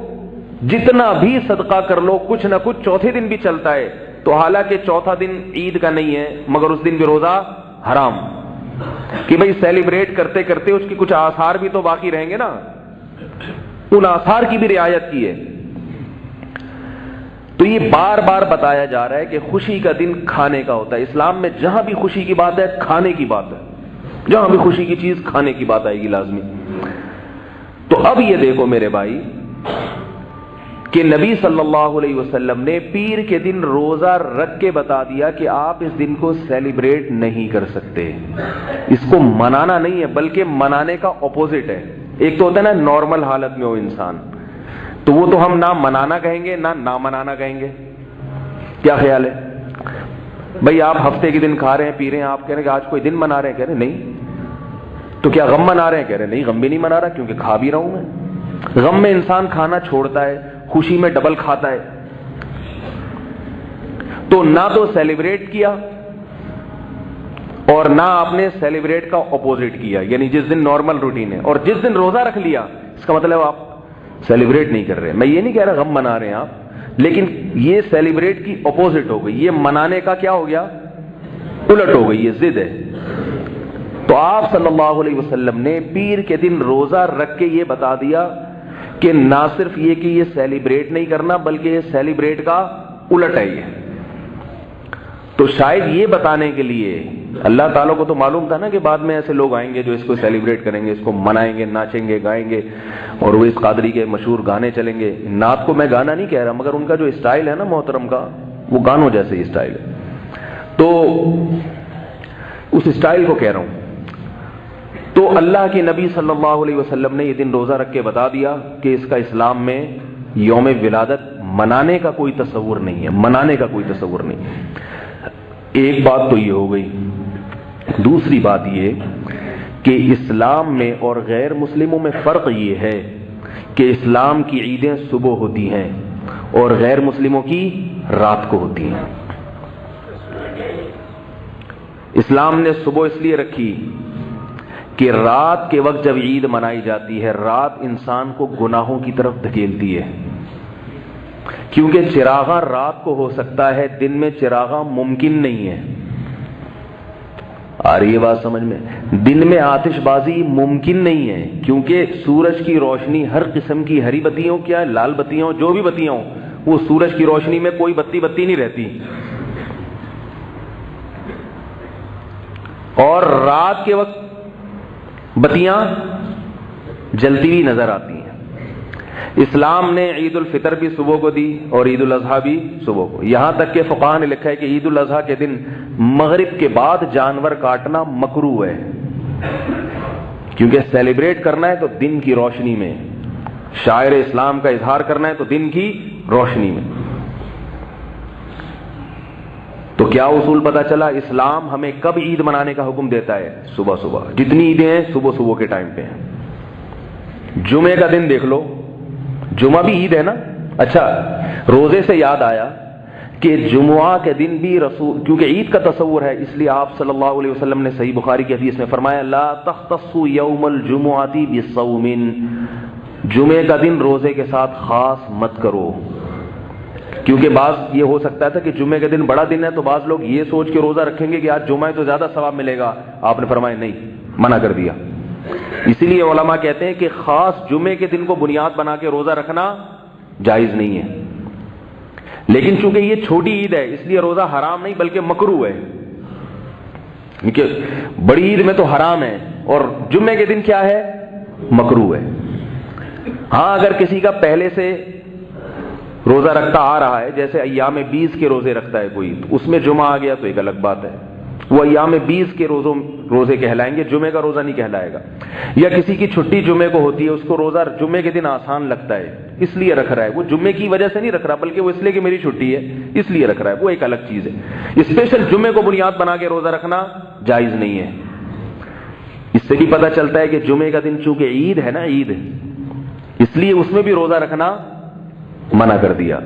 جتنا بھی صدقہ کر لو کچھ نہ کچھ چوتھے دن بھی چلتا ہے. تو حالانکہ چوتھا دن عید کا نہیں ہے، مگر اس دن بھی روزہ حرام، کہ بھئی سیلیبریٹ کرتے کرتے اس کی کچھ آثار بھی تو باقی رہیں گے نا، ان آثار کی بھی رعایت کی ہے. تو یہ بار بار بتایا جا رہا ہے کہ خوشی کا دن کھانے کا ہوتا ہے. اسلام میں جہاں بھی خوشی کی بات ہے کھانے کی بات ہے، جہاں بھی خوشی کی چیز کھانے کی بات آئے گی لازمی. تو اب یہ دیکھو میرے بھائی کہ نبی صلی اللہ علیہ وسلم نے پیر کے دن روزہ رکھ کے بتا دیا کہ آپ اس دن کو سیلیبریٹ نہیں کر سکتے. اس کو منانا نہیں ہے بلکہ منانے کا اپوزٹ ہے. ایک تو ہوتا ہے نا نارمل حالت میں ہو انسان، تو وہ تو ہم نہ منانا کہیں گے نہ منانا کہیں گے. کیا خیال ہے بھئی؟ آپ ہفتے کے دن کھا رہے ہیں پی رہے ہیں، آپ کہہ رہے ہیں کہ آج کوئی دن منا رہے ہیں، کہہ رہے ہیں نہیں. تو کیا غم منا رہے ہیں؟ کہہ رہے ہیں نہیں، غم بھی نہیں منا رہا کیونکہ کھا بھی رہا ہوں میں. غم میں انسان کھانا چھوڑتا ہے، خوشی میں ڈبل کھاتا ہے. تو نہ تو سیلیبریٹ کیا اور نہ آپ نے سیلیبریٹ کا اپوزٹ کیا، یعنی جس دن نارمل روٹین ہے اور جس دن روزہ رکھ لیا، اس کا مطلب آپ سیلیبریٹ نہیں کر رہے. میں یہ نہیں کہہ رہا غم منا رہے ہیں آپ، لیکن یہ سیلیبریٹ کی اپوزٹ ہو گئی، یہ منانے کا کیا ہو گیا؟ الٹ ہو گئی، یہ ضد ہے. تو آپ صلی اللہ علیہ وسلم نے پیر کے دن روزہ رکھ کے یہ بتا دیا کہ نہ صرف یہ کہ یہ سیلیبریٹ نہیں کرنا بلکہ یہ سیلیبریٹ کا الٹ ہے. یہ تو شاید یہ بتانے کے لیے اللہ تعالیٰ کو تو معلوم تھا نا کہ بعد میں ایسے لوگ آئیں گے جو اس کو سیلیبریٹ کریں گے، اس کو منائیں گے، ناچیں گے، گائیں گے، اور وہ اس قادری کے مشہور گانے چلیں گے. نعت کو میں گانا نہیں کہہ رہا، مگر ان کا جو اسٹائل ہے نا محترم کا، وہ گانوں جیسے اسٹائل ہے. تو اس اسٹائل کو کہہ رہا ہوں. تو اللہ کے نبی صلی اللہ علیہ وسلم نے یہ دن روزہ رکھ کے بتا دیا کہ اس کا اسلام میں یوم ولادت منانے کا کوئی تصور نہیں ہے، منانے کا کوئی تصور نہیں۔ ایک بات تو یہ ہو گئی۔ دوسری بات یہ کہ اسلام میں اور غیر مسلموں میں فرق یہ ہے کہ اسلام کی عیدیں صبح ہوتی ہیں اور غیر مسلموں کی رات کو ہوتی ہیں۔ اسلام نے صبح اس لیے رکھی کہ رات کے وقت جب عید منائی جاتی ہے، رات انسان کو گناہوں کی طرف دھکیلتی ہے، کیونکہ چراغاں رات کو ہو سکتا ہے، دن میں چراغاں ممکن نہیں ہے۔ آ رہی ہے بات سمجھ میں؟ دن میں آتش بازی ممکن نہیں ہے، کیونکہ سورج کی روشنی ہر قسم کی ہری بتیوں، کیا لال بتیاں، جو بھی بتیاں ہوں، وہ سورج کی روشنی میں کوئی بتی نہیں رہتی، اور رات کے وقت بتیاں جلتی ہوئی نظر آتی ہیں۔ اسلام نے عید الفطر بھی صبح کو دی اور عید الاضحیٰ بھی صبح کو، یہاں تک کہ فقہاء نے لکھا ہے کہ عید الاضحیٰ کے دن مغرب کے بعد جانور کاٹنا مکروہ ہے، کیونکہ سیلیبریٹ کرنا ہے تو دن کی روشنی میں، شاعر اسلام کا اظہار کرنا ہے تو دن کی روشنی میں۔ تو کیا اصول پتہ چلا؟ اسلام ہمیں کب عید منانے کا حکم دیتا ہے؟ صبح صبح، جتنی عیدیں ہیں صبح صبح کے ٹائم پہ ہیں۔ جمعے کا دن دیکھ لو، جمعہ بھی عید ہے نا۔ اچھا، روزے سے یاد آیا کہ جمعہ کے دن بھی رسول، کیونکہ عید کا تصور ہے، اس لیے آپ صلی اللہ علیہ وسلم نے صحیح بخاری کی حدیث میں فرمایا لا تختصوا یوم الجمعۃ بصوم، جمعے کا دن روزے کے ساتھ خاص مت کرو، کیونکہ بعض یہ ہو سکتا تھا کہ جمعے کے دن بڑا دن ہے تو بعض لوگ یہ سوچ کے روزہ رکھیں گے کہ آج جمعہ ہے تو زیادہ ثواب ملے گا۔ آپ نے فرمایا نہیں، منع کر دیا۔ اسی لیے علماء کہتے ہیں کہ خاص جمعے کے دن کو بنیاد بنا کے روزہ رکھنا جائز نہیں ہے، لیکن چونکہ یہ چھوٹی عید ہے اس لیے روزہ حرام نہیں بلکہ مکروہ ہے، کیونکہ بڑی عید میں تو حرام ہے اور جمعے کے دن کیا ہے؟ مکروہ ہے۔ ہاں اگر کسی کا پہلے سے روزہ رکھتا آ رہا ہے، جیسے ایام 20 کے روزے رکھتا ہے کوئی، اس میں جمعہ آ گیا تو ایک الگ بات ہے، وہ ایام 20 کے روزے کہلائیں گے، جمعے کا روزہ نہیں کہلائے گا۔ یا کسی کی چھٹی جمعے کو ہوتی ہے، اس کو روزہ جمعے کے دن آسان لگتا ہے اس لیے رکھ رہا ہے، وہ جمعے کی وجہ سے نہیں رکھ رہا بلکہ وہ اس لیے کہ میری چھٹی ہے اس لیے رکھ رہا ہے، وہ ایک الگ چیز ہے۔ اسپیشل جمعے کو بنیاد بنا کے روزہ رکھنا جائز نہیں ہے۔ اس سے بھی پتہ چلتا ہے کہ جمعے کا دن چونکہ عید ہے نا، عید ہے، اس لیے اس میں بھی روزہ رکھنا منع کر دیا۔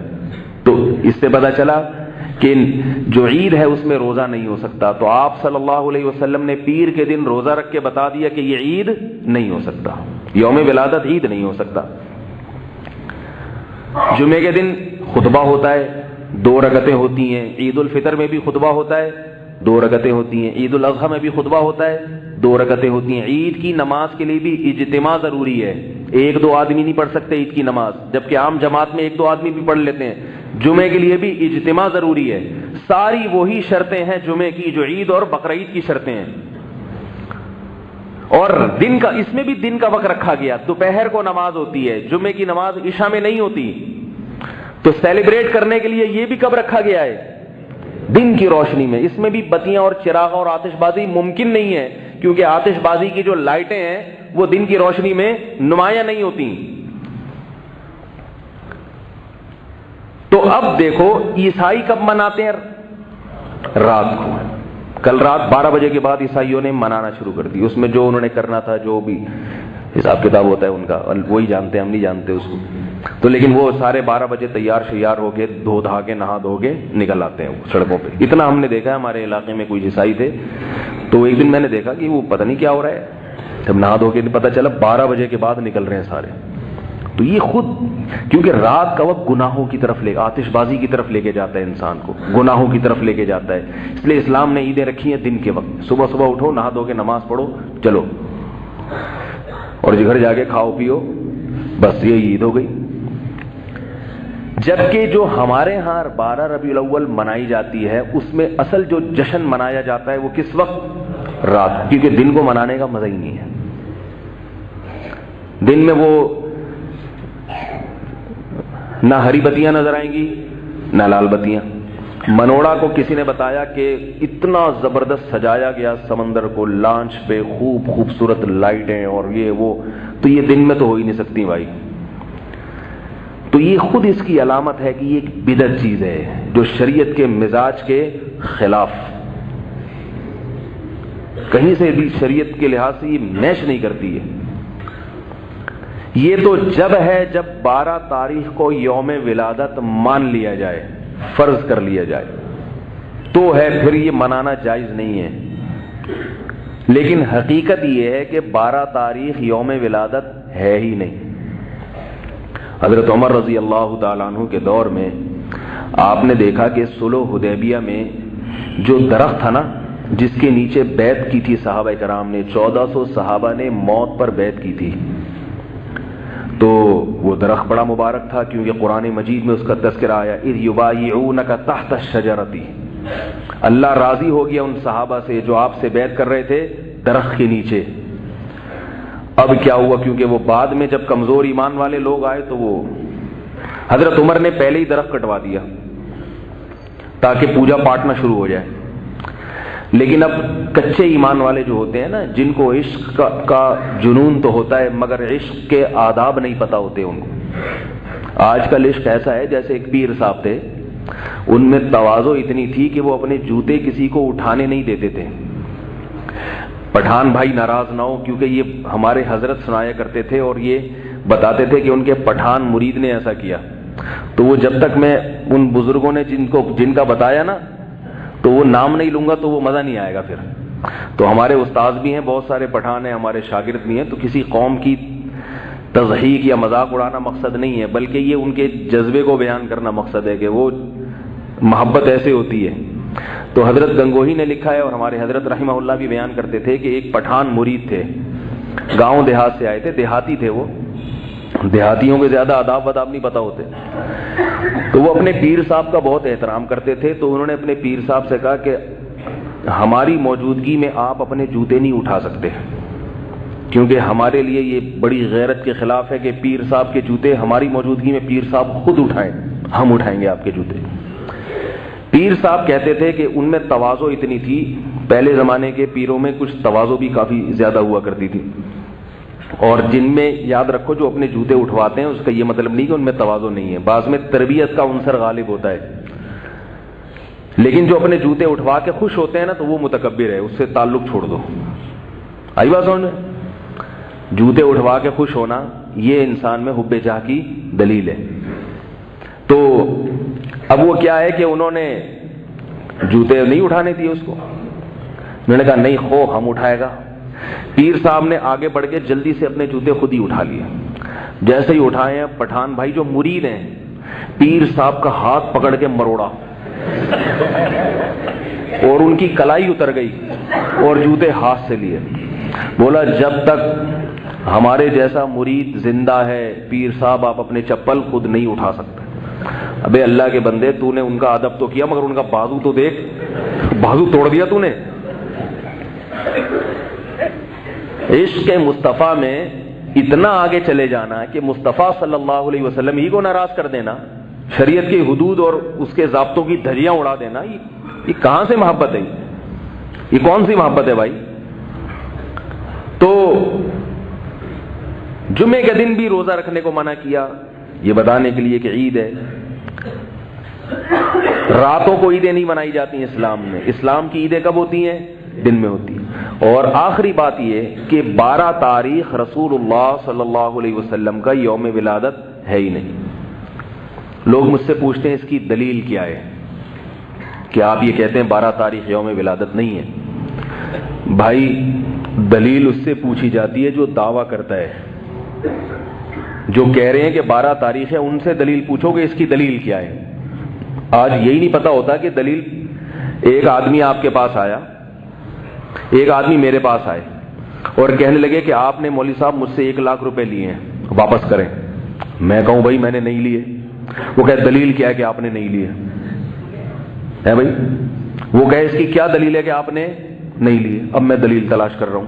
تو اس سے پتہ چلا کہ جو عید ہے اس میں روزہ نہیں ہو سکتا، تو آپ صلی اللہ علیہ وسلم نے پیر کے دن روزہ رکھ کے بتا دیا کہ یہ عید نہیں ہو سکتا، یوم ولادت عید نہیں ہو سکتا۔ جمعے کے دن خطبہ ہوتا ہے، 2 رکعتیں ہوتی ہیں، عید الفطر میں بھی خطبہ ہوتا ہے، 2 رکعتیں ہوتی ہیں، عید الاضحیٰ میں بھی خطبہ ہوتا ہے، 2 رکعتیں ہوتی ہیں۔ عید کی نماز کے لیے بھی اجتماع ضروری ہے، 1-2 آدمی نہیں پڑھ سکتے عید کی نماز، جبکہ عام جماعت میں 1-2 آدمی بھی پڑھ لیتے ہیں۔ جمعے کے لیے بھی اجتماع ضروری ہے۔ ساری وہی شرطیں ہیں جمعے کی جو عید اور بقرعید کی شرطیں ہیں، اور دن کا، اس میں بھی دن کا وقت رکھا گیا، دوپہر کو نماز ہوتی ہے، جمعے کی نماز عشاء میں نہیں ہوتی، تو سیلیبریٹ کرنے کے لیے یہ بھی کب رکھا گیا ہے؟ دن کی روشنی میں۔ اس میں بھی بتیاں اور چراغ اور آتش بازی ممکن نہیں ہے، کیونکہ آتش بازی کی جو لائٹیں ہیں وہ دن کی روشنی میں نمایاں نہیں ہوتی۔ تو اب دیکھو عیسائی کب مناتے ہیں؟ رات کو۔ کل رات 12 بجے کے بعد عیسائیوں نے منانا شروع کر دی، اس میں جو انہوں نے کرنا تھا، جو بھی حساب کتاب ہوتا ہے ان کا، وہی جانتے ہیں، ہم نہیں جانتے اس کو۔ تو لیکن وہ سارے 12 بجے تیار شیار ہو کے، دھو دھا کے، نہا دھو کے نکل آتے ہیں سڑکوں پہ۔ اتنا ہم نے دیکھا ہے، ہمارے علاقے میں کوئی عیسائی تھے، تو ایک دن میں نے دیکھا کہ وہ پتہ نہیں کیا ہو رہا ہے، جب نہا دھو کے پتہ چلا 12 بجے کے بعد نکل رہے ہیں سارے۔ تو یہ خود، کیونکہ رات کا وقت گناہوں کی طرف لے، آتش بازی کی طرف لے کے جاتا ہے انسان کو، گناہوں کی طرف لے کے جاتا ہے، اس لیے اسلام نے عیدیں رکھی ہیں دن کے وقت۔ صبح صبح اٹھو، نہا دھو کے نماز پڑھو، چلو، اور گھر جا کے کھاؤ پیو، بس یہ عید ہو گئی۔ جبکہ جو ہمارے ہاں 12 ربیع الاول منائی جاتی ہے، اس میں اصل جو جشن منایا جاتا ہے وہ کس وقت؟ رات، کیونکہ دن کو منانے کا مزہ ہی نہیں ہے۔ دن میں وہ نہ ہری بتیاں نظر آئیں گی نہ لال بتیاں، منوڑا کو کسی نے بتایا کہ اتنا زبردست سجایا گیا سمندر کو لانچ پہ، خوبصورت لائٹیں اور یہ وہ، تو یہ دن میں تو ہو ہی نہیں سکتی بھائی. تو یہ خود اس کی علامت ہے کہ یہ ایک بدعت چیز ہے جو شریعت کے مزاج کے خلاف، کہیں سے بھی شریعت کے لحاظ سے یہ میچ نہیں کرتی ہے. یہ تو جب ہے جب 12 تاریخ کو یوم ولادت مان لیا جائے، فرض کر لیا جائے تو ہے، پھر یہ منانا جائز نہیں ہے. لیکن حقیقت یہ ہے کہ 12 تاریخ یوم ولادت ہے ہی نہیں. حضرت عمر رضی اللہ تعالیٰ عنہ کے دور میں آپ نے دیکھا کہ صلح حدیبیہ میں جو درخت تھا نا، جس کے نیچے بیعت کی تھی صحابہ کرام نے، 1400 صحابہ نے موت پر بیعت کی تھی، تو وہ درخت بڑا مبارک تھا کیونکہ قرآن مجید میں اس کا تذکرہ آیا، اذ یبایعونک تحت الشجرۃ. اللہ راضی ہو گیا ان صحابہ سے جو آپ سے بیعت کر رہے تھے درخت کے نیچے. اب کیا ہوا، کیونکہ وہ بعد میں جب کمزور ایمان والے لوگ آئے تو وہ حضرت عمر نے پہلے ہی درخت کٹوا دیا تاکہ پوجا پاٹ نہ شروع ہو جائے. لیکن اب کچے ایمان والے جو ہوتے ہیں نا، جن کو عشق کا جنون تو ہوتا ہے مگر عشق کے آداب نہیں پتہ ہوتے ان کو. آج کل عشق ایسا ہے جیسے ایک پیر صاحب تھے، ان میں تواضع اتنی تھی کہ وہ اپنے جوتے کسی کو اٹھانے نہیں دیتے تھے. پٹھان بھائی ناراض نہ ہو، کیونکہ یہ ہمارے حضرت سنایا کرتے تھے اور یہ بتاتے تھے کہ ان کے پٹھان مرید نے ایسا کیا. تو وہ جب تک میں ان بزرگوں نے جن کا بتایا نا تو وہ نام نہیں لوں گا تو وہ مزہ نہیں آئے گا پھر. تو ہمارے استاد بھی ہیں، بہت سارے پٹھان ہیں، ہمارے شاگرد بھی ہیں. تو کسی قوم کی تضحیک یا مذاق اڑانا مقصد نہیں ہے، بلکہ یہ ان کے جذبے کو بیان کرنا مقصد ہے کہ وہ محبت ایسے ہوتی ہے. تو حضرت گنگوہی نے لکھا ہے اور ہمارے حضرت رحمہ اللہ بھی بیان کرتے تھے کہ ایک پٹھان مرید تھے، گاؤں دیہات سے آئے تھے، دیہاتی تھے. وہ دیہاتیوں کے زیادہ آداب وداب نہیں پتہ ہوتے. تو وہ اپنے پیر صاحب کا بہت احترام کرتے تھے. تو انہوں نے اپنے پیر صاحب سے کہا کہ ہماری موجودگی میں آپ اپنے جوتے نہیں اٹھا سکتے، کیونکہ ہمارے لیے یہ بڑی غیرت کے خلاف ہے کہ پیر صاحب کے جوتے ہماری موجودگی میں پیر صاحب خود اٹھائیں، ہم اٹھائیں گے آپ کے جوتے. پیر صاحب کہتے تھے کہ ان میں تواضع اتنی تھی، پہلے زمانے کے پیروں میں کچھ تواضع بھی کافی زیادہ ہوا کرتی تھی. اور جن میں یاد رکھو جو اپنے جوتے اٹھواتے ہیں اس کا یہ مطلب نہیں کہ ان میں تواضع نہیں ہے، بعض میں تربیت کا عنصر غالب ہوتا ہے. لیکن جو اپنے جوتے اٹھوا کے خوش ہوتے ہیں نا تو وہ متکبر ہے، اس سے تعلق چھوڑ دو. آئی بات سمجھ میں؟ جوتے اٹھوا کے خوش ہونا یہ انسان میں حب جاہ کی دلیل ہے. تو اب وہ کیا ہے کہ انہوں نے جوتے نہیں اٹھانے دیے اس کو. انہوں نے کہا نہیں خو ہم اٹھائے گا. پیر صاحب نے آگے بڑھ کے جلدی سے اپنے جوتے خود ہی اٹھا لیے. جیسے ہی اٹھائے ہیں، پٹھان بھائی جو مرید ہیں پیر صاحب کا ہاتھ پکڑ کے مروڑا اور ان کی کلائی اتر گئی اور جوتے ہاتھ سے لیے. بولا جب تک ہمارے جیسا مرید زندہ ہے پیر صاحب آپ اپنے چپل خود نہیں اٹھا سکتے. ابے اللہ کے بندے، تو نے ان کا ادب تو کیا مگر ان کا بازو تو دیکھ، بازو توڑ دیا تو نے. عشق مصطفیٰ میں اتنا آگے چلے جانا کہ مصطفیٰ صلی اللہ علیہ وسلم ہی کو ناراض کر دینا، شریعت کی حدود اور اس کے ضابطوں کی دھجیاں اڑا دینا، یہ کہاں سے محبت ہے؟ یہ کون سی محبت ہے بھائی؟ تو جمعے کے دن بھی روزہ رکھنے کو منع کیا، یہ بتانے کے لیے کہ عید ہے. راتوں کو عیدیں نہیں منائی جاتی اسلام میں. اسلام کی عیدیں کب ہوتی ہیں؟ دن میں ہوتی ہیں. اور آخری بات یہ کہ 12 تاریخ رسول اللہ صلی اللہ علیہ وسلم کا یوم ولادت ہے ہی نہیں. لوگ مجھ سے پوچھتے ہیں اس کی دلیل کیا ہے کہ آپ یہ کہتے ہیں 12 تاریخ یوم ولادت نہیں ہے. بھائی دلیل اس سے پوچھی جاتی ہے جو دعویٰ کرتا ہے. جو کہہ رہے ہیں کہ 12 تاریخ ہے ان سے دلیل پوچھو کہ اس کی دلیل کیا ہے. آج یہی نہیں پتا ہوتا کہ دلیل. ایک آدمی آپ کے پاس آیا، ایک آدمی میرے پاس آئے اور کہنے لگے کہ آپ نے مولوی صاحب مجھ سے 1 لاکھ روپے لیے ہیں، واپس کریں. میں کہوں بھائی میں نے نہیں لیے. وہ کہے دلیل کیا ہے کہ آپ نے نہیں لیے ہے بھائی؟ وہ کہے اس کی کیا دلیل ہے کہ آپ نے نہیں لیے؟ اب میں دلیل تلاش کر رہا ہوں.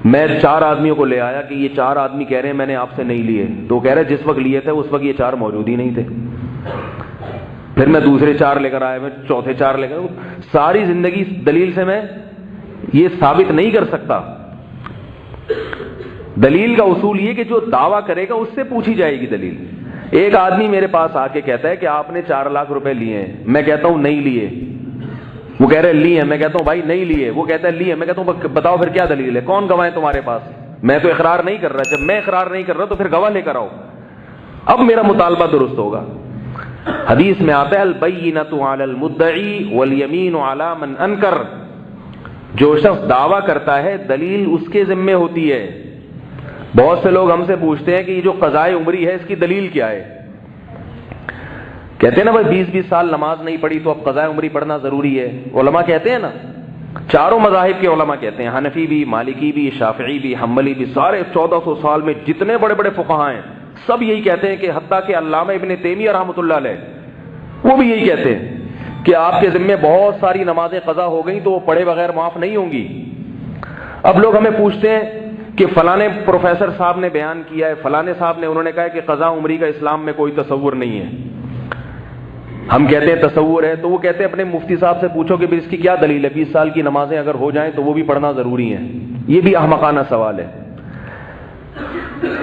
میں 4 آدمیوں کو لے آیا کہ یہ 4 آدمی کہہ رہے ہیں میں نے آپ سے نہیں لیے. تو کہہ رہے جس وقت لیے تھے اس وقت یہ 4 موجود ہی نہیں تھے. پھر میں دوسرے 4 لے کر آیا, میں چوتھے 4 لے کر, ساری زندگی دلیل سے میں یہ ثابت نہیں کر سکتا. دلیل کا اصول یہ کہ جو دعویٰ کرے گا اس سے پوچھی جائے گی دلیل. ایک آدمی میرے پاس آ کے کہتا ہے کہ آپ نے 4 لاکھ روپے لیے ہیں, میں کہتا ہوں نہیں لیے. وہ کہہ رہے لیے ہیں, میں کہتا ہوں بھائی نہیں لیے. وہ کہتا ہے لیے, میں کہتا ہوں بتاؤ پھر کیا دلیل ہے, کون گواہ ہے تمہارے پاس؟ میں تو اقرار نہیں کر رہا. جب میں اقرار نہیں کر رہا تو پھر گواہ لے کر آؤ, اب میرا مطالبہ درست ہوگا. حدیث میں آتا ہے البینۃ علی المدعی والیمین علی من انکر. جو شخص دعویٰ کرتا ہے دلیل اس کے ذمے ہوتی ہے. بہت سے لوگ ہم سے پوچھتے ہیں کہ یہ جو قضائے عمری ہے اس کی دلیل کیا ہے. کہتے ہیں نا بھائی 20-20 سال نماز نہیں پڑھی تو اب قضائے عمری پڑھنا ضروری ہے. علماء کہتے ہیں نا, چاروں مذاہب کے علماء کہتے ہیں, حنفی بھی, مالکی بھی, شافعی بھی, حنبلی بھی, سارے 1400 سال میں جتنے بڑے بڑے فقہاء ہیں سب یہی کہتے ہیں کہ حتیٰ کہ علامہ ابن تیمیہ رحمۃ اللہ علیہ وہ بھی یہی کہتے ہیں کہ آپ کے ذمے بہت ساری نمازیں قضا ہو گئیں تو وہ پڑھے بغیر معاف نہیں ہوں گی. اب لوگ ہمیں پوچھتے ہیں کہ فلانے پروفیسر صاحب نے بیان کیا ہے, فلانے صاحب نے, انہوں نے کہا کہ قضا عمری کا اسلام میں کوئی تصور نہیں ہے. ہم کہتے ہیں تصور ہے, تو وہ کہتے ہیں اپنے مفتی صاحب سے پوچھو کہ اس کی کیا دلیل ہے, 20 سال کی نمازیں اگر ہو جائیں تو وہ بھی پڑھنا ضروری ہے. یہ بھی احمقانہ سوال ہے.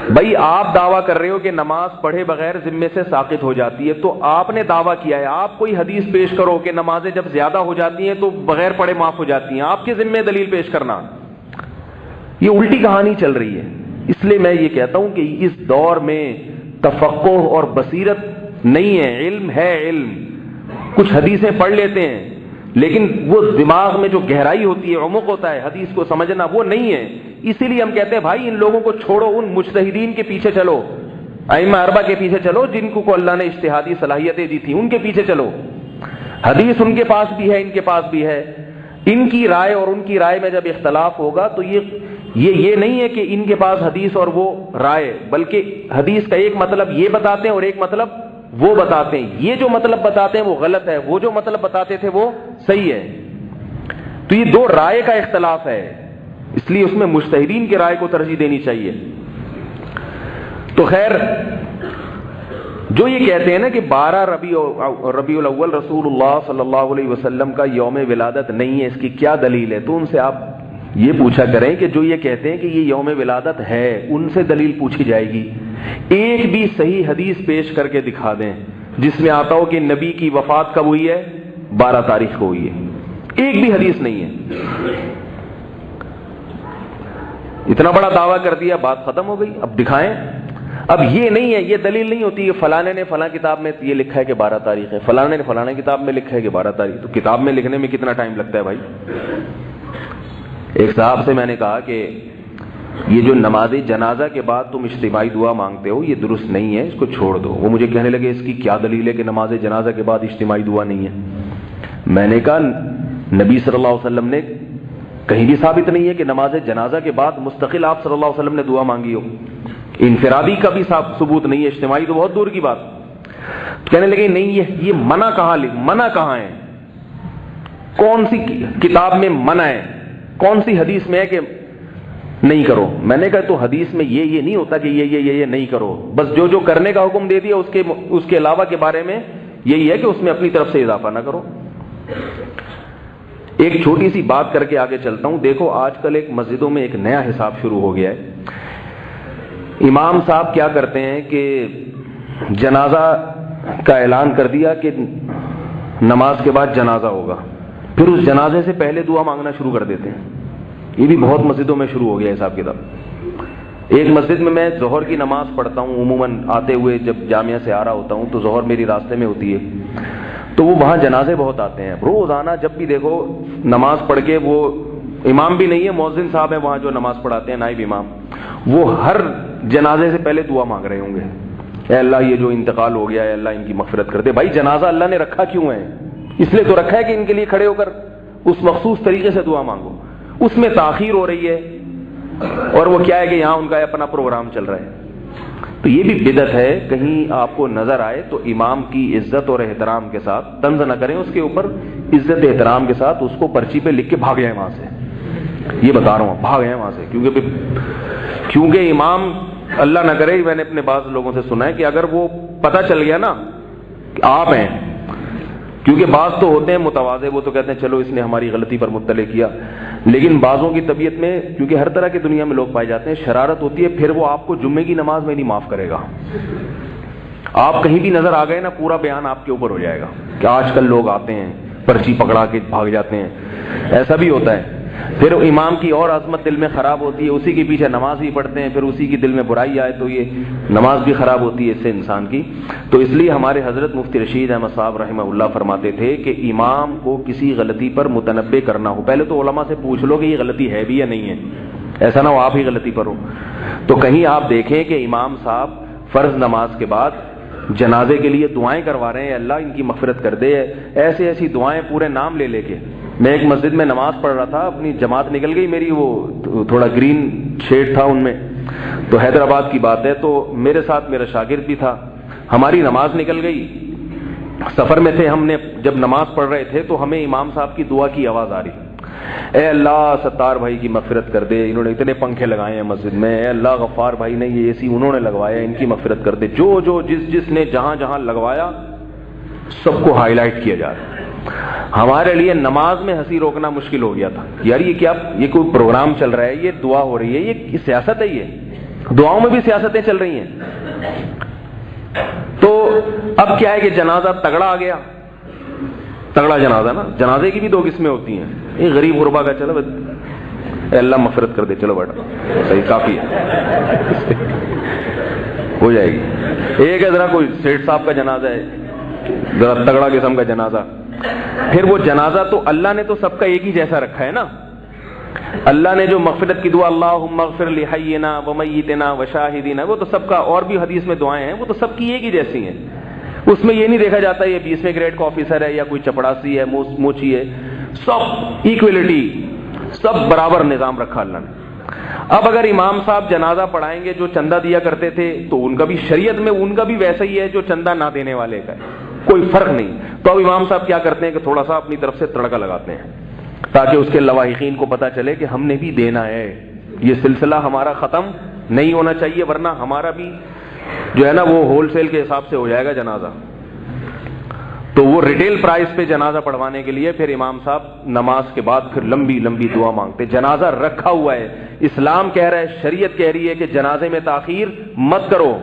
بھائی آپ دعویٰ کر رہے ہو کہ نماز پڑھے بغیر ذمے سے ساقط ہو جاتی ہے, تو آپ نے دعویٰ کیا ہے, آپ کوئی حدیث پیش کرو کہ نمازیں جب زیادہ ہو جاتی ہیں تو بغیر پڑھے معاف ہو جاتی ہیں. آپ کے ذمے دلیل پیش کرنا, یہ الٹی کہانی چل رہی ہے. اس لیے میں یہ کہتا ہوں کہ اس دور میں تفقہ اور بصیرت نہیں ہے, علم ہے. علم کچھ حدیثیں پڑھ لیتے ہیں لیکن وہ دماغ میں جو گہرائی ہوتی ہے, عمق ہوتا ہے, حدیث کو سمجھنا وہ نہیں ہے. اسی لیے ہم کہتے ہیں بھائی ان لوگوں کو چھوڑو, ان مجتہدین کے پیچھے چلو, ائمہ اربعہ کے پیچھے چلو جن کو اللہ نے اجتہادی صلاحیتیں دی تھی, ان کے پیچھے چلو. حدیث ان کے پاس بھی ہے, ان کے پاس بھی ہے. ان کی رائے اور ان کی رائے میں جب اختلاف ہوگا تو یہ نہیں ہے کہ ان کے پاس حدیث اور وہ رائے, بلکہ حدیث کا ایک مطلب یہ بتاتے ہیں اور ایک مطلب وہ بتاتے ہیں. یہ جو مطلب بتاتے ہیں وہ غلط ہے, وہ جو مطلب بتاتے تھے وہ صحیح ہے. تو یہ 2 رائے کا اختلاف ہے, اس لیے اس میں مجتہدین کی رائے کو ترجیح دینی چاہیے. تو خیر, جو یہ کہتے ہیں نا کہ 12 ربیع الاول رسول اللہ صلی اللہ علیہ وسلم کا یوم ولادت نہیں ہے, اس کی کیا دلیل ہے, تو ان سے آپ یہ پوچھا کریں کہ جو یہ کہتے ہیں کہ یہ یوم ولادت ہے, ان سے دلیل پوچھی جائے گی. ایک بھی صحیح حدیث پیش کر کے دکھا دیں جس میں آتا ہو کہ نبی کی وفات کب ہوئی ہے, 12 تاریخ کو ہوئی ہے. ایک بھی حدیث نہیں ہے. اتنا بڑا دعویٰ کر دیا, بات ختم ہو گئی. اب دکھائیں. اب یہ نہیں ہے, یہ دلیل نہیں ہوتی کہ فلانے نے فلاں کتاب میں یہ لکھا ہے کہ 12 تاریخ ہے, فلانے نے فلانے کتاب میں لکھا ہے کہ 12 تاریخ. تو کتاب میں لکھنے میں کتنا ٹائم لگتا ہے بھائی. ایک صاحب سے میں نے کہا کہ یہ جو نماز جنازہ کے بعد تم اجتماعی دعا مانگتے ہو یہ درست نہیں ہے, اس کو چھوڑ دو. وہ مجھے کہنے لگے اس کی کیا دلیل ہے کہ نماز جنازہ کے بعد اجتماعی دعا نہیں ہے. میں نے کہا نبی صلی اللہ علیہ وسلم نے کہیں بھی ثابت نہیں ہے کہ نماز جنازہ کے بعد مستقل آپ صلی اللہ علیہ وسلم نے دعا مانگی ہو. انفرادی کا بھی ثبوت نہیں ہے, اجتماعی تو بہت دور کی بات. کہنے لگے نہیں, یہ منع کہاں ہے, کون سی کتاب میں منع ہے, کون سی حدیث میں ہے کہ نہیں کرو. میں نے کہا تو حدیث میں یہ نہیں ہوتا کہ یہ نہیں کرو, بس جو کرنے کا حکم دے دیا اس کے علاوہ کے بارے میں یہی ہے کہ اس میں اپنی طرف سے اضافہ نہ کرو. ایک چھوٹی سی بات کر کے آگے چلتا ہوں. دیکھو آج کل ایک مسجدوں میں ایک نیا حساب شروع ہو گیا ہے. امام صاحب کیا کرتے ہیں کہ جنازہ کا اعلان کر دیا کہ نماز کے بعد جنازہ ہوگا, پھر اس جنازے سے پہلے دعا مانگنا شروع کر دیتے ہیں. یہ بھی بہت مسجدوں میں شروع ہو گیا حساب کتاب. ایک مسجد میں ظہر کی نماز پڑھتا ہوں, عموماً آتے ہوئے جب جامعہ سے آ رہا ہوتا ہوں تو ظہر میری راستے میں ہوتی ہے, تو وہ وہاں جنازے بہت آتے ہیں. روزانہ جب بھی دیکھو نماز پڑھ کے, وہ امام بھی نہیں ہے, مؤذن صاحب ہیں وہاں جو نماز پڑھاتے ہیں, نائب امام, وہ ہر جنازے سے پہلے دعا مانگ رہے ہوں گے, اے اللہ یہ جو انتقال ہو گیا ہے اللہ ان کی مغفرت کر دے. بھائی جنازہ اللہ نے رکھا کیوں ہے؟ اس لیے تو رکھا ہے کہ ان کے لیے کھڑے ہو کر اس مخصوص طریقے سے دعا مانگو. اس میں تاخیر ہو رہی ہے, اور وہ کیا ہے کہ یہاں ان کا اپنا پروگرام چل رہا ہے. تو یہ بھی بدعت ہے. کہیں آپ کو نظر آئے تو امام کی عزت اور احترام کے ساتھ طنز نہ کریں, اس کے اوپر عزت احترام کے ساتھ اس کو پرچی پہ لکھ کے بھاگ جائیں وہاں سے. یہ بتا رہا ہوں, بھاگ جائیں وہاں سے. کیونکہ امام, اللہ نہ کرے, میں نے اپنے بعض لوگوں سے سنا ہے کہ اگر وہ پتہ چل گیا نا کہ آپ ہیں کیونکہ بعض تو ہوتے ہیں متواضع، وہ تو کہتے ہیں چلو اس نے ہماری غلطی پر مطلع کیا، لیکن بعضوں کی طبیعت میں، کیونکہ ہر طرح کی دنیا میں لوگ پائے جاتے ہیں، شرارت ہوتی ہے، پھر وہ آپ کو جمعے کی نماز میں نہیں معاف کرے گا. آپ کہیں بھی نظر آ گئے نا، پورا بیان آپ کے اوپر ہو جائے گا کہ آج کل لوگ آتے ہیں پرچی پکڑا کے بھاگ جاتے ہیں، ایسا بھی ہوتا ہے. پھر امام کی اور عظمت دل میں خراب ہوتی ہے، اسی کے پیچھے نماز بھی پڑھتے ہیں، پھر اسی کی دل میں برائی آئے تو یہ نماز بھی خراب ہوتی ہے اس سے انسان کی. تو اس لیے ہمارے حضرت مفتی رشید احمد صاحب رحمہ اللہ فرماتے تھے کہ امام کو کسی غلطی پر متنبع کرنا ہو، پہلے تو علماء سے پوچھ لو کہ یہ غلطی ہے بھی یا نہیں ہے، ایسا نہ ہو آپ ہی غلطی پر ہو. تو کہیں آپ دیکھیں کہ امام صاحب فرض نماز کے بعد جنازے کے لیے دعائیں کروا رہے ہیں، اللہ ان کی مغفرت کر دے، ایسی ایسی دعائیں پورے نام لے لے کے. میں ایک مسجد میں نماز پڑھ رہا تھا، اپنی جماعت نکل گئی میری، وہ تھوڑا گرین شیڈ تھا ان میں، تو حیدرآباد کی بات ہے، تو میرے ساتھ میرا شاگرد بھی تھا. ہماری نماز نکل گئی، سفر میں تھے ہم نے، جب نماز پڑھ رہے تھے تو ہمیں امام صاحب کی دعا کی آواز آ رہی، اے اللہ ستار بھائی کی مغفرت کر دے، انہوں نے اتنے پنکھے لگائے ہیں مسجد میں، اے اللہ غفار بھائی نے یہ اے سی انہوں نے لگوایا، ان کی مغفرت کر دے. جو جس نے جہاں جہاں لگوایا سب کو ہائی لائٹ کیا جا رہا ہے. ہمارے لیے نماز میں ہنسی روکنا مشکل ہو گیا تھا، یار یہ کیا، یہ کوئی پروگرام چل رہا ہے، یہ دعا ہو رہی ہے، یہ سیاست ہے، یہ دعاؤں میں بھی سیاستیں چل رہی ہیں. تو اب کیا ہے کہ جنازہ تگڑا آ گیا، تگڑا جنازہ نا، جنازے کی بھی دو قسمیں ہوتی ہیں، ایک غریب غربا کا، چلو اے اللہ مغفرت کر دے، چلو بیٹا صحیح کافی ہے ہو جائے گی. ایک ہے ذرا کوئی سیٹھ صاحب کا جنازہ ہے، ذرا تگڑا قسم کا جنازہ. پھر وہ جنازہ تو اللہ نے تو سب کا ایک ہی جیسا رکھا ہے نا، اللہ نے جو مغفرت کی دعا اللہم اغفر لحینا ومیتنا وشاہدینا، وہ تو سب کا، اور بھی حدیث میں دعائیں ہیں، وہ تو سب کی ایک ہی جیسی ہیں. اس میں یہ نہیں دیکھا جاتا یہ 20ویں گریڈ کا آفیسر ہے یا کوئی چپڑاسی ہے، موچی ہے، سب ایکویلٹی، سب برابر نظام رکھا اللہ نے. اب اگر امام صاحب جنازہ پڑھائیں گے جو چندہ دیا کرتے تھے تو ان کا بھی شریعت میں ان کا بھی ویسا ہی ہے جو چندہ نہ دینے والے کا ہے، کوئی فرق نہیں. تو اب امام صاحب کیا کرتے ہیں کہ تھوڑا سا اپنی طرف سے تڑکا لگاتے ہیں تاکہ اس کے لواحقین کو پتہ چلے کہ ہم نے بھی دینا ہے، یہ سلسلہ ہمارا ختم نہیں ہونا چاہیے، ورنہ ہمارا بھی جو ہے نا وہ ہول سیل کے حساب سے ہو جائے گا جنازہ. تو وہ ریٹیل پرائس پہ جنازہ پڑھوانے کے لیے پھر امام صاحب نماز کے بعد پھر لمبی لمبی دعا مانگتے. جنازہ رکھا ہوا ہے، اسلام کہہ رہا ہے، شریعت کہہ رہی ہے کہ جنازے میں تاخیر مت کرو.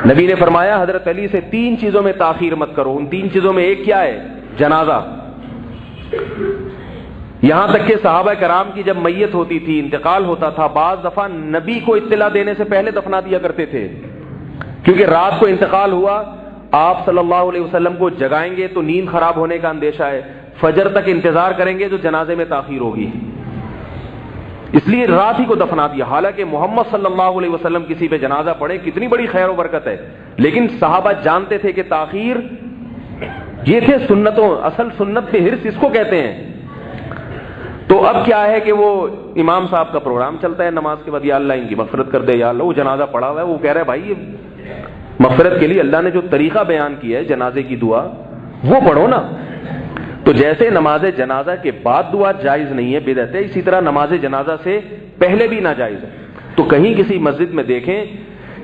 نبی نے فرمایا حضرت علی سے 3 چیزوں میں تاخیر مت کرو. ان 3 چیزوں میں ایک کیا ہے؟ جنازہ. یہاں تک کہ صحابہ کرام کی جب میت ہوتی تھی، انتقال ہوتا تھا، بعض دفعہ نبی کو اطلاع دینے سے پہلے دفنا دیا کرتے تھے، کیونکہ رات کو انتقال ہوا، آپ صلی اللہ علیہ وسلم کو جگائیں گے تو نیند خراب ہونے کا اندیشہ ہے، فجر تک انتظار کریں گے تو جنازے میں تاخیر ہوگی، اس لیے رات ہی کو دفنا دیا. حالانکہ محمد صلی اللہ علیہ وسلم کسی پہ جنازہ پڑھے کتنی بڑی خیر و برکت ہے، لیکن صحابہ جانتے تھے کہ تاخیر، یہ تھے سنتوں، اصل سنت پہ حرص اس کو کہتے ہیں. تو اب کیا ہے کہ وہ امام صاحب کا پروگرام چلتا ہے نماز کے بعد، یا اللہ ان کی مغفرت کر دے، یا اللہ، وہ جنازہ پڑھا ہوا ہے، وہ کہہ رہا ہے بھائی مغفرت کے لیے اللہ نے جو طریقہ بیان کیا ہے جنازے کی دعا وہ پڑھو نا. تو جیسے نماز جنازہ کے بعد دعا جائز نہیں ہے، بدعت ہے، اسی طرح نماز جنازہ سے پہلے بھی ناجائز ہے. تو کہیں کسی مسجد میں دیکھیں،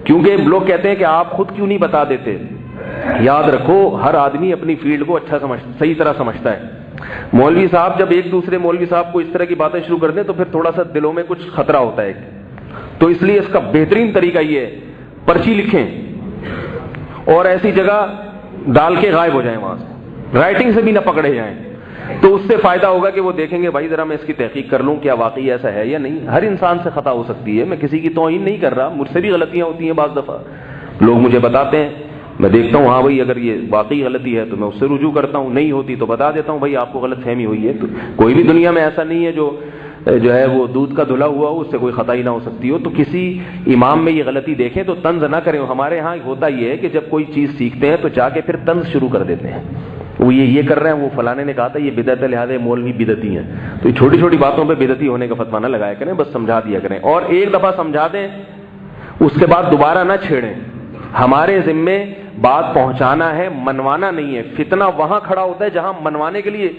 کیونکہ لوگ کہتے ہیں کہ آپ خود کیوں نہیں بتا دیتے، یاد رکھو ہر آدمی اپنی فیلڈ کو صحیح طرح سمجھتا ہے. مولوی صاحب جب ایک دوسرے مولوی صاحب کو اس طرح کی باتیں شروع کر دیں تو پھر تھوڑا سا دلوں میں کچھ خطرہ ہوتا ہے. تو اس لیے اس کا بہترین طریقہ یہ ہے، پرچی لکھیں اور ایسی جگہ ڈال کے غائب ہو جائیں، وہاں سے رائٹنگ سے بھی نہ پکڑے جائیں. تو اس سے فائدہ ہوگا کہ وہ دیکھیں گے بھائی ذرا میں اس کی تحقیق کر لوں کیا واقعی ایسا ہے یا نہیں. ہر انسان سے خطا ہو سکتی ہے، میں کسی کی توہین نہیں کر رہا، مجھ سے بھی غلطیاں ہوتی ہیں، بعض دفعہ لوگ مجھے بتاتے ہیں، میں دیکھتا ہوں ہاں بھائی اگر یہ واقعی غلطی ہے تو میں اس سے رجوع کرتا ہوں، نہیں ہوتی تو بتا دیتا ہوں بھائی آپ کو غلط فہمی ہوئی ہے. تو کوئی بھی دنیا میں ایسا نہیں ہے جو ہے وہ دودھ کا دھلا ہوا ہو، اس سے کوئی خطا ہی نہ ہو سکتی ہو. تو کسی امام میں یہ غلطی دیکھیں تو طنز نہ کریں. ہمارے ہاں ہوتا یہ ہے کہ جب کوئی چیز سیکھتے ہیں تو جا کے پھر طنز شروع کر دیتے ہیں، وہ یہ کر رہے ہیں، وہ فلانے نے کہا تھا یہ بدعت ہے لہٰذا مولوی بدعتی ہیں. تو یہ چھوٹی چھوٹی باتوں پہ بدعتی ہونے کا فتویٰ نہ لگایا کریں، بس سمجھا دیا کریں، اور ایک دفعہ سمجھا دیں اس کے بعد دوبارہ نہ چھیڑیں. ہمارے ذمے بات پہنچانا ہے، منوانا نہیں ہے. فتنہ وہاں کھڑا ہوتا ہے جہاں منوانے کے لیے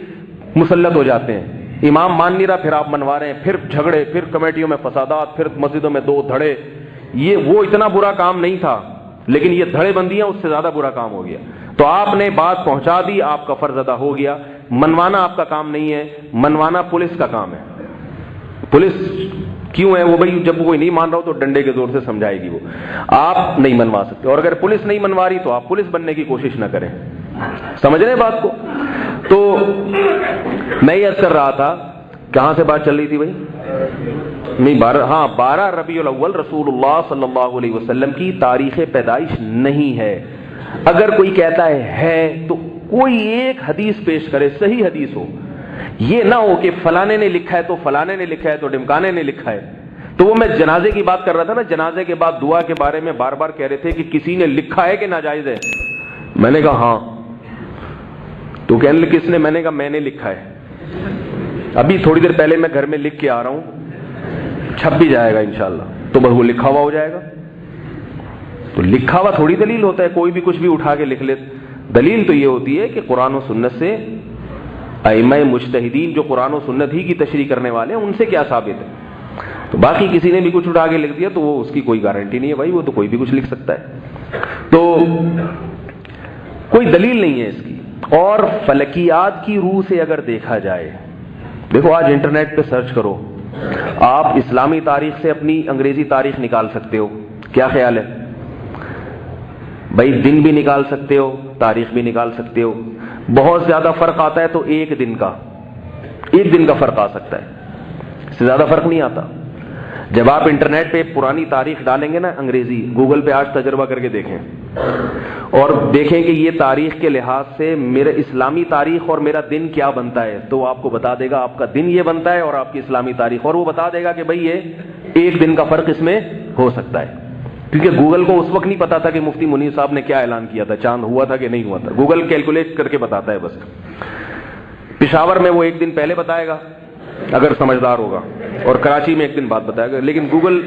مسلط ہو جاتے ہیں. امام مان نہیں رہا، پھر آپ منوا رہے ہیں، پھر جھگڑے، پھر کمیٹیوں میں فسادات، پھر مسجدوں میں 2 دھڑے. یہ وہ اتنا برا کام نہیں تھا، لیکن یہ دھڑے بندیاں اس سے زیادہ برا کام ہو گیا. تو آپ نے بات پہنچا دی، آپ کا فرض ادا ہو گیا. منوانا آپ کا کام نہیں ہے، منوانا پولیس کا کام ہے. پولیس کیوں ہے؟ وہ بھائی جب کوئی نہیں مان رہا ہو تو ڈنڈے کے زور سے سمجھائے گی، وہ آپ نہیں منوا سکتے. اور اگر پولیس نہیں منوا رہی تو آپ پولیس بننے کی کوشش نہ کریں. سمجھ رہے بات کو؟ تو میں یہ عرض کر رہا تھا، کہاں سے بات چل رہی تھی بھائی؟ نہیں 12 ربیع الاول رسول اللہ صلی اللہ علیہ وسلم کی تاریخ پیدائش نہیں ہے. اگر کوئی کہتا ہے تو کوئی ایک حدیث پیش کرے، صحیح حدیث ہو. یہ نہ ہو کہ فلانے نے لکھا ہے تو فلانے نے لکھا ہے تو ڈمکانے نے لکھا ہے. تو وہ میں جنازے کی بات کر رہا تھا نا، جنازے کے بعد دعا کے بارے میں بار بار کہہ رہے تھے کہ کسی نے لکھا ہے کہ ناجائز ہے. میں نے کہا ہاں. تو کہنے لگے کس نے؟ میں نے کہا میں نے لکھا ہے. ابھی تھوڑی دیر پہلے میں گھر میں لکھ کے آ رہا ہوں، چھپ بھی جائے گا انشاءاللہ. تو بس وہ لکھا ہوا ہو جائے گا. تو لکھا ہوا تھوڑی دلیل ہوتا ہے، کوئی بھی کچھ بھی اٹھا کے لکھ لے. دلیل تو یہ ہوتی ہے کہ قرآن و سنت سے ائمہ مجتہدین جو قرآن و سنت ہی کی تشریح کرنے والے ہیں ان سے کیا ثابت ہے. تو باقی کسی نے بھی کچھ اٹھا کے لکھ دیا تو وہ اس کی کوئی گارنٹی نہیں ہے بھائی، وہ تو کوئی بھی کچھ لکھ سکتا ہے. تو کوئی دلیل نہیں ہے اس کی. اور فلکیات کی روح سے اگر دیکھا جائے، دیکھو آج انٹرنیٹ پہ سرچ کرو، آپ اسلامی تاریخ سے اپنی انگریزی تاریخ نکال سکتے ہو. کیا خیال ہے بھائی؟ دن بھی نکال سکتے ہو، تاریخ بھی نکال سکتے ہو. بہت زیادہ فرق آتا ہے تو ایک دن کا فرق آ سکتا ہے، اس سے زیادہ فرق نہیں آتا. جب آپ انٹرنیٹ پہ پرانی تاریخ ڈالیں گے نا انگریزی، گوگل پہ آج تجربہ کر کے دیکھیں اور دیکھیں کہ یہ تاریخ کے لحاظ سے میرا اسلامی تاریخ اور میرا دن کیا بنتا ہے، تو آپ کو بتا دے گا آپ کا دن یہ بنتا ہے اور آپ کی اسلامی تاریخ، اور وہ بتا دے گا کہ بھئی یہ ایک دن کا فرق اس میں ہو سکتا ہے. کیونکہ گوگل کو اس وقت نہیں پتا تھا کہ مفتی منیر صاحب نے کیا اعلان کیا تھا، چاند ہوا تھا کہ نہیں ہوا تھا. گوگل کیلکولیٹ کر کے بتاتا ہے بس. پشاور میں وہ ایک دن پہلے بتائے گا اگر سمجھدار ہوگا، اور کراچی میں ایک دن بعد بتائے گا. لیکن گوگل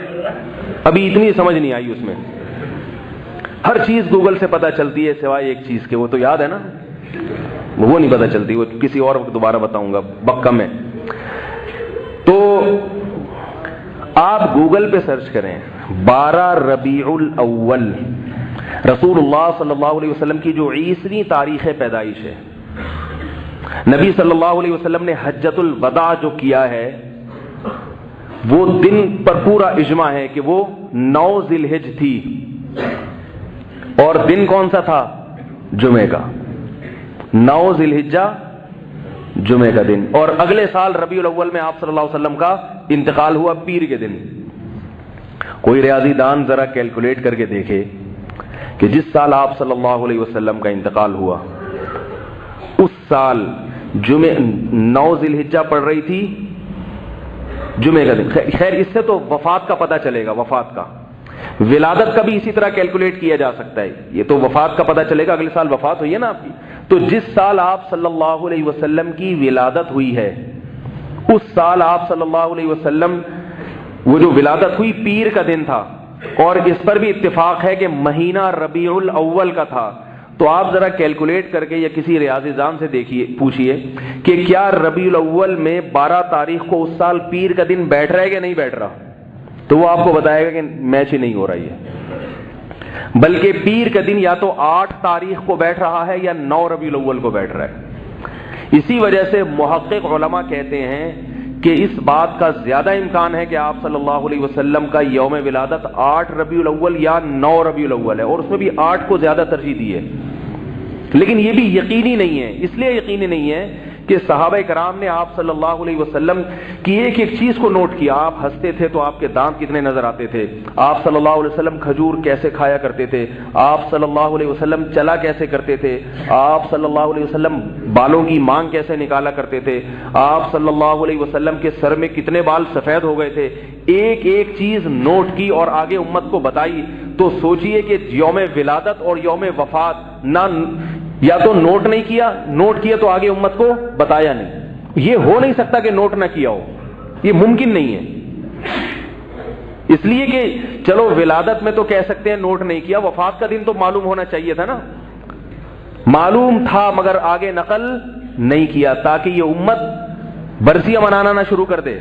ابھی اتنی سمجھ نہیں آئی اس میں. ہر چیز گوگل سے پتہ چلتی ہے سوائے ایک چیز کے، وہ تو یاد ہے نا، وہ نہیں پتہ چلتی، وہ کسی اور وقت دوبارہ بتاؤں گا، وقت کم ہے. تو آپ گوگل پہ سرچ کریں 12 ربیع الاول رسول اللہ صلی اللہ علیہ وسلم کی جو عیسوی تاریخ پیدائش ہے. نبی صلی اللہ علیہ وسلم نے حجۃ الوداع جو کیا ہے وہ دن پر پورا اجماع ہے کہ وہ 9 ذی الحجہ تھی، اور دن کون سا تھا؟ جمعے کا. 9 ذی الحجہ جمعے کا دن. اور اگلے سال ربیع الاول میں آپ صلی اللہ علیہ وسلم کا انتقال ہوا پیر کے دن. کوئی ریاضی دان ذرا کیلکولیٹ کر کے دیکھے کہ جس سال آپ صلی اللہ علیہ وسلم کا انتقال ہوا اس سال 9 ذی الحجہ پڑ رہی تھی، جمعے کا دن. خیر اس سے تو وفات کا پتہ چلے گا، وفات کا. ولادت کا بھی اسی طرح کیلکولیٹ کیا جا سکتا ہے. یہ تو وفات کا پتہ چلے گا، اگلے سال وفات ہوئی ہے نا آپ کی، تو جس سال آپ صلی اللہ علیہ وسلم کی ولادت ہوئی ہے اس سال آپ صلی اللہ علیہ وسلم وہ جو ولادت ہوئی پیر کا دن تھا. اور اس پر بھی اتفاق ہے کہ مہینہ ربیع الاول کا تھا. تو آپ ذرا کیلکولیٹ کر کے یا کسی ریاضی دان سے دیکھیے، پوچھئے کہ کیا ربیع الاول میں 12 تاریخ کو اس سال پیر کا دن بیٹھ رہا ہے کہ نہیں بیٹھ رہا؟ تو وہ آپ کو بتائے گا کہ میچ ہی نہیں ہو رہی ہے، بلکہ پیر کا دن یا تو 8 تاریخ کو بیٹھ رہا ہے یا 9 ربیع الاول کو بیٹھ رہا ہے. اسی وجہ سے محقق علماء کہتے ہیں کہ اس بات کا زیادہ امکان ہے کہ آپ صلی اللہ علیہ وسلم کا یوم ولادت 8 ربیع الاول یا 9 ربیع الاول ہے، اور اس میں بھی 8 کو زیادہ ترجیح دی ہے. لیکن یہ بھی یقینی نہیں ہے. اس لیے یقینی نہیں ہے کہ صحابہ کرام نے آپ صلی اللہ علیہ وسلم کی ایک ایک چیز کو نوٹ کیا. آپ ہنستے تھے تو آپ کے دانت کتنے نظر آتے تھے، آپ صلی اللہ علیہ وسلم کھجور کیسے کھایا کرتے تھے، آپ صلی اللہ علیہ وسلم چلا کیسے کرتے تھے، آپ صلی اللہ علیہ وسلم بالوں کی مانگ کیسے نکالا کرتے تھے، آپ صلی اللہ علیہ وسلم کے سر میں کتنے بال سفید ہو گئے تھے. ایک ایک چیز نوٹ کی اور آگے امت کو بتائی. تو سوچئے کہ یوم ولادت اور یوم وفات نہ یا تو نوٹ نہیں کیا، نوٹ کیا تو آگے امت کو بتایا نہیں. یہ ہو نہیں سکتا کہ نوٹ نہ کیا ہو، یہ ممکن نہیں ہے. اس لیے کہ چلو ولادت میں تو کہہ سکتے ہیں نوٹ نہیں کیا، وفات کا دن تو معلوم ہونا چاہیے تھا نا. معلوم تھا مگر آگے نقل نہیں کیا تاکہ یہ امت برسیاں منانا نہ شروع کر دے.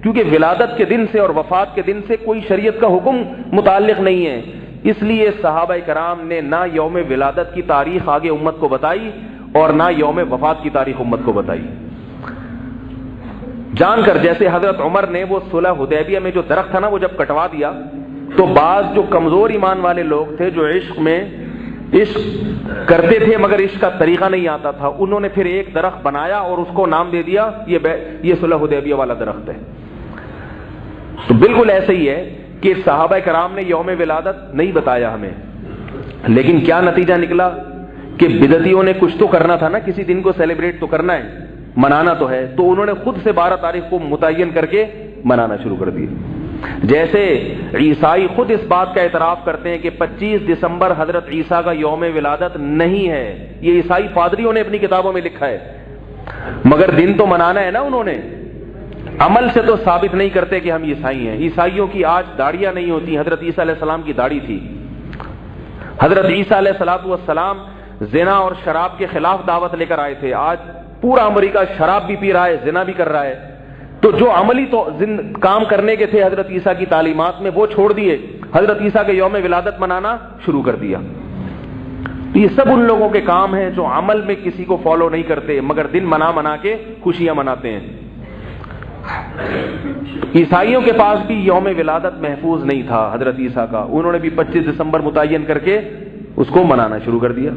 کیونکہ ولادت کے دن سے اور وفات کے دن سے کوئی شریعت کا حکم متعلق نہیں ہے. اس لیے صحابہ کرام نے نہ یوم ولادت کی تاریخ آگے امت کو بتائی اور نہ یوم وفات کی تاریخ امت کو بتائی، جان کر جیسے حضرت عمر نے وہ صلح حدیبیہ میں جو درخت تھا نا وہ جب کٹوا دیا تو بعض جو کمزور ایمان والے لوگ تھے جو عشق کرتے تھے مگر عشق کا طریقہ نہیں آتا تھا، انہوں نے پھر ایک درخت بنایا اور اس کو نام دے دیا یہ صلح حدیبیہ والا درخت ہے۔ تو بالکل ایسے ہی ہے کہ صحابہ کرام نے یوم ولادت نہیں بتایا ہمیں، لیکن کیا نتیجہ نکلا کہ بدعتیوں نے کچھ تو کرنا تھا نا، کسی دن کو سیلیبریٹ تو کرنا ہے، منانا تو ہے، تو انہوں نے خود سے 12 تاریخ کو متعین کر کے منانا شروع کر دیا۔ جیسے عیسائی خود اس بات کا اعتراف کرتے ہیں کہ 25 دسمبر حضرت عیسیٰ کا یوم ولادت نہیں ہے، یہ عیسائی پادریوں نے اپنی کتابوں میں لکھا ہے، مگر دن تو منانا ہے نا، انہوں نے عمل سے تو ثابت نہیں کرتے کہ ہم عیسائی ہیں۔ عیسائیوں کی آج داڑیاں نہیں ہوتی، حضرت عیسیٰ علیہ السلام کی داڑھی تھی۔ حضرت عیسیٰ علیہ السلام زنا اور شراب کے خلاف دعوت لے کر آئے تھے، آج پورا امریکہ شراب بھی پی رہا ہے، زنا بھی کر رہا ہے۔ تو جو عملی تو کام کرنے کے تھے حضرت عیسیٰ کی تعلیمات میں وہ چھوڑ دیے، حضرت عیسیٰ کے یوم ولادت منانا شروع کر دیا۔ یہ سب ان لوگوں کے کام ہیں جو عمل میں کسی کو فالو نہیں کرتے مگر دن منا کے خوشیاں مناتے ہیں۔ عیسائیوں کے پاس بھی یوم ولادت محفوظ نہیں تھا حضرت عیسیٰ کا، انہوں نے بھی 25 دسمبر متعین کر کے اس کو منانا شروع کر دیا۔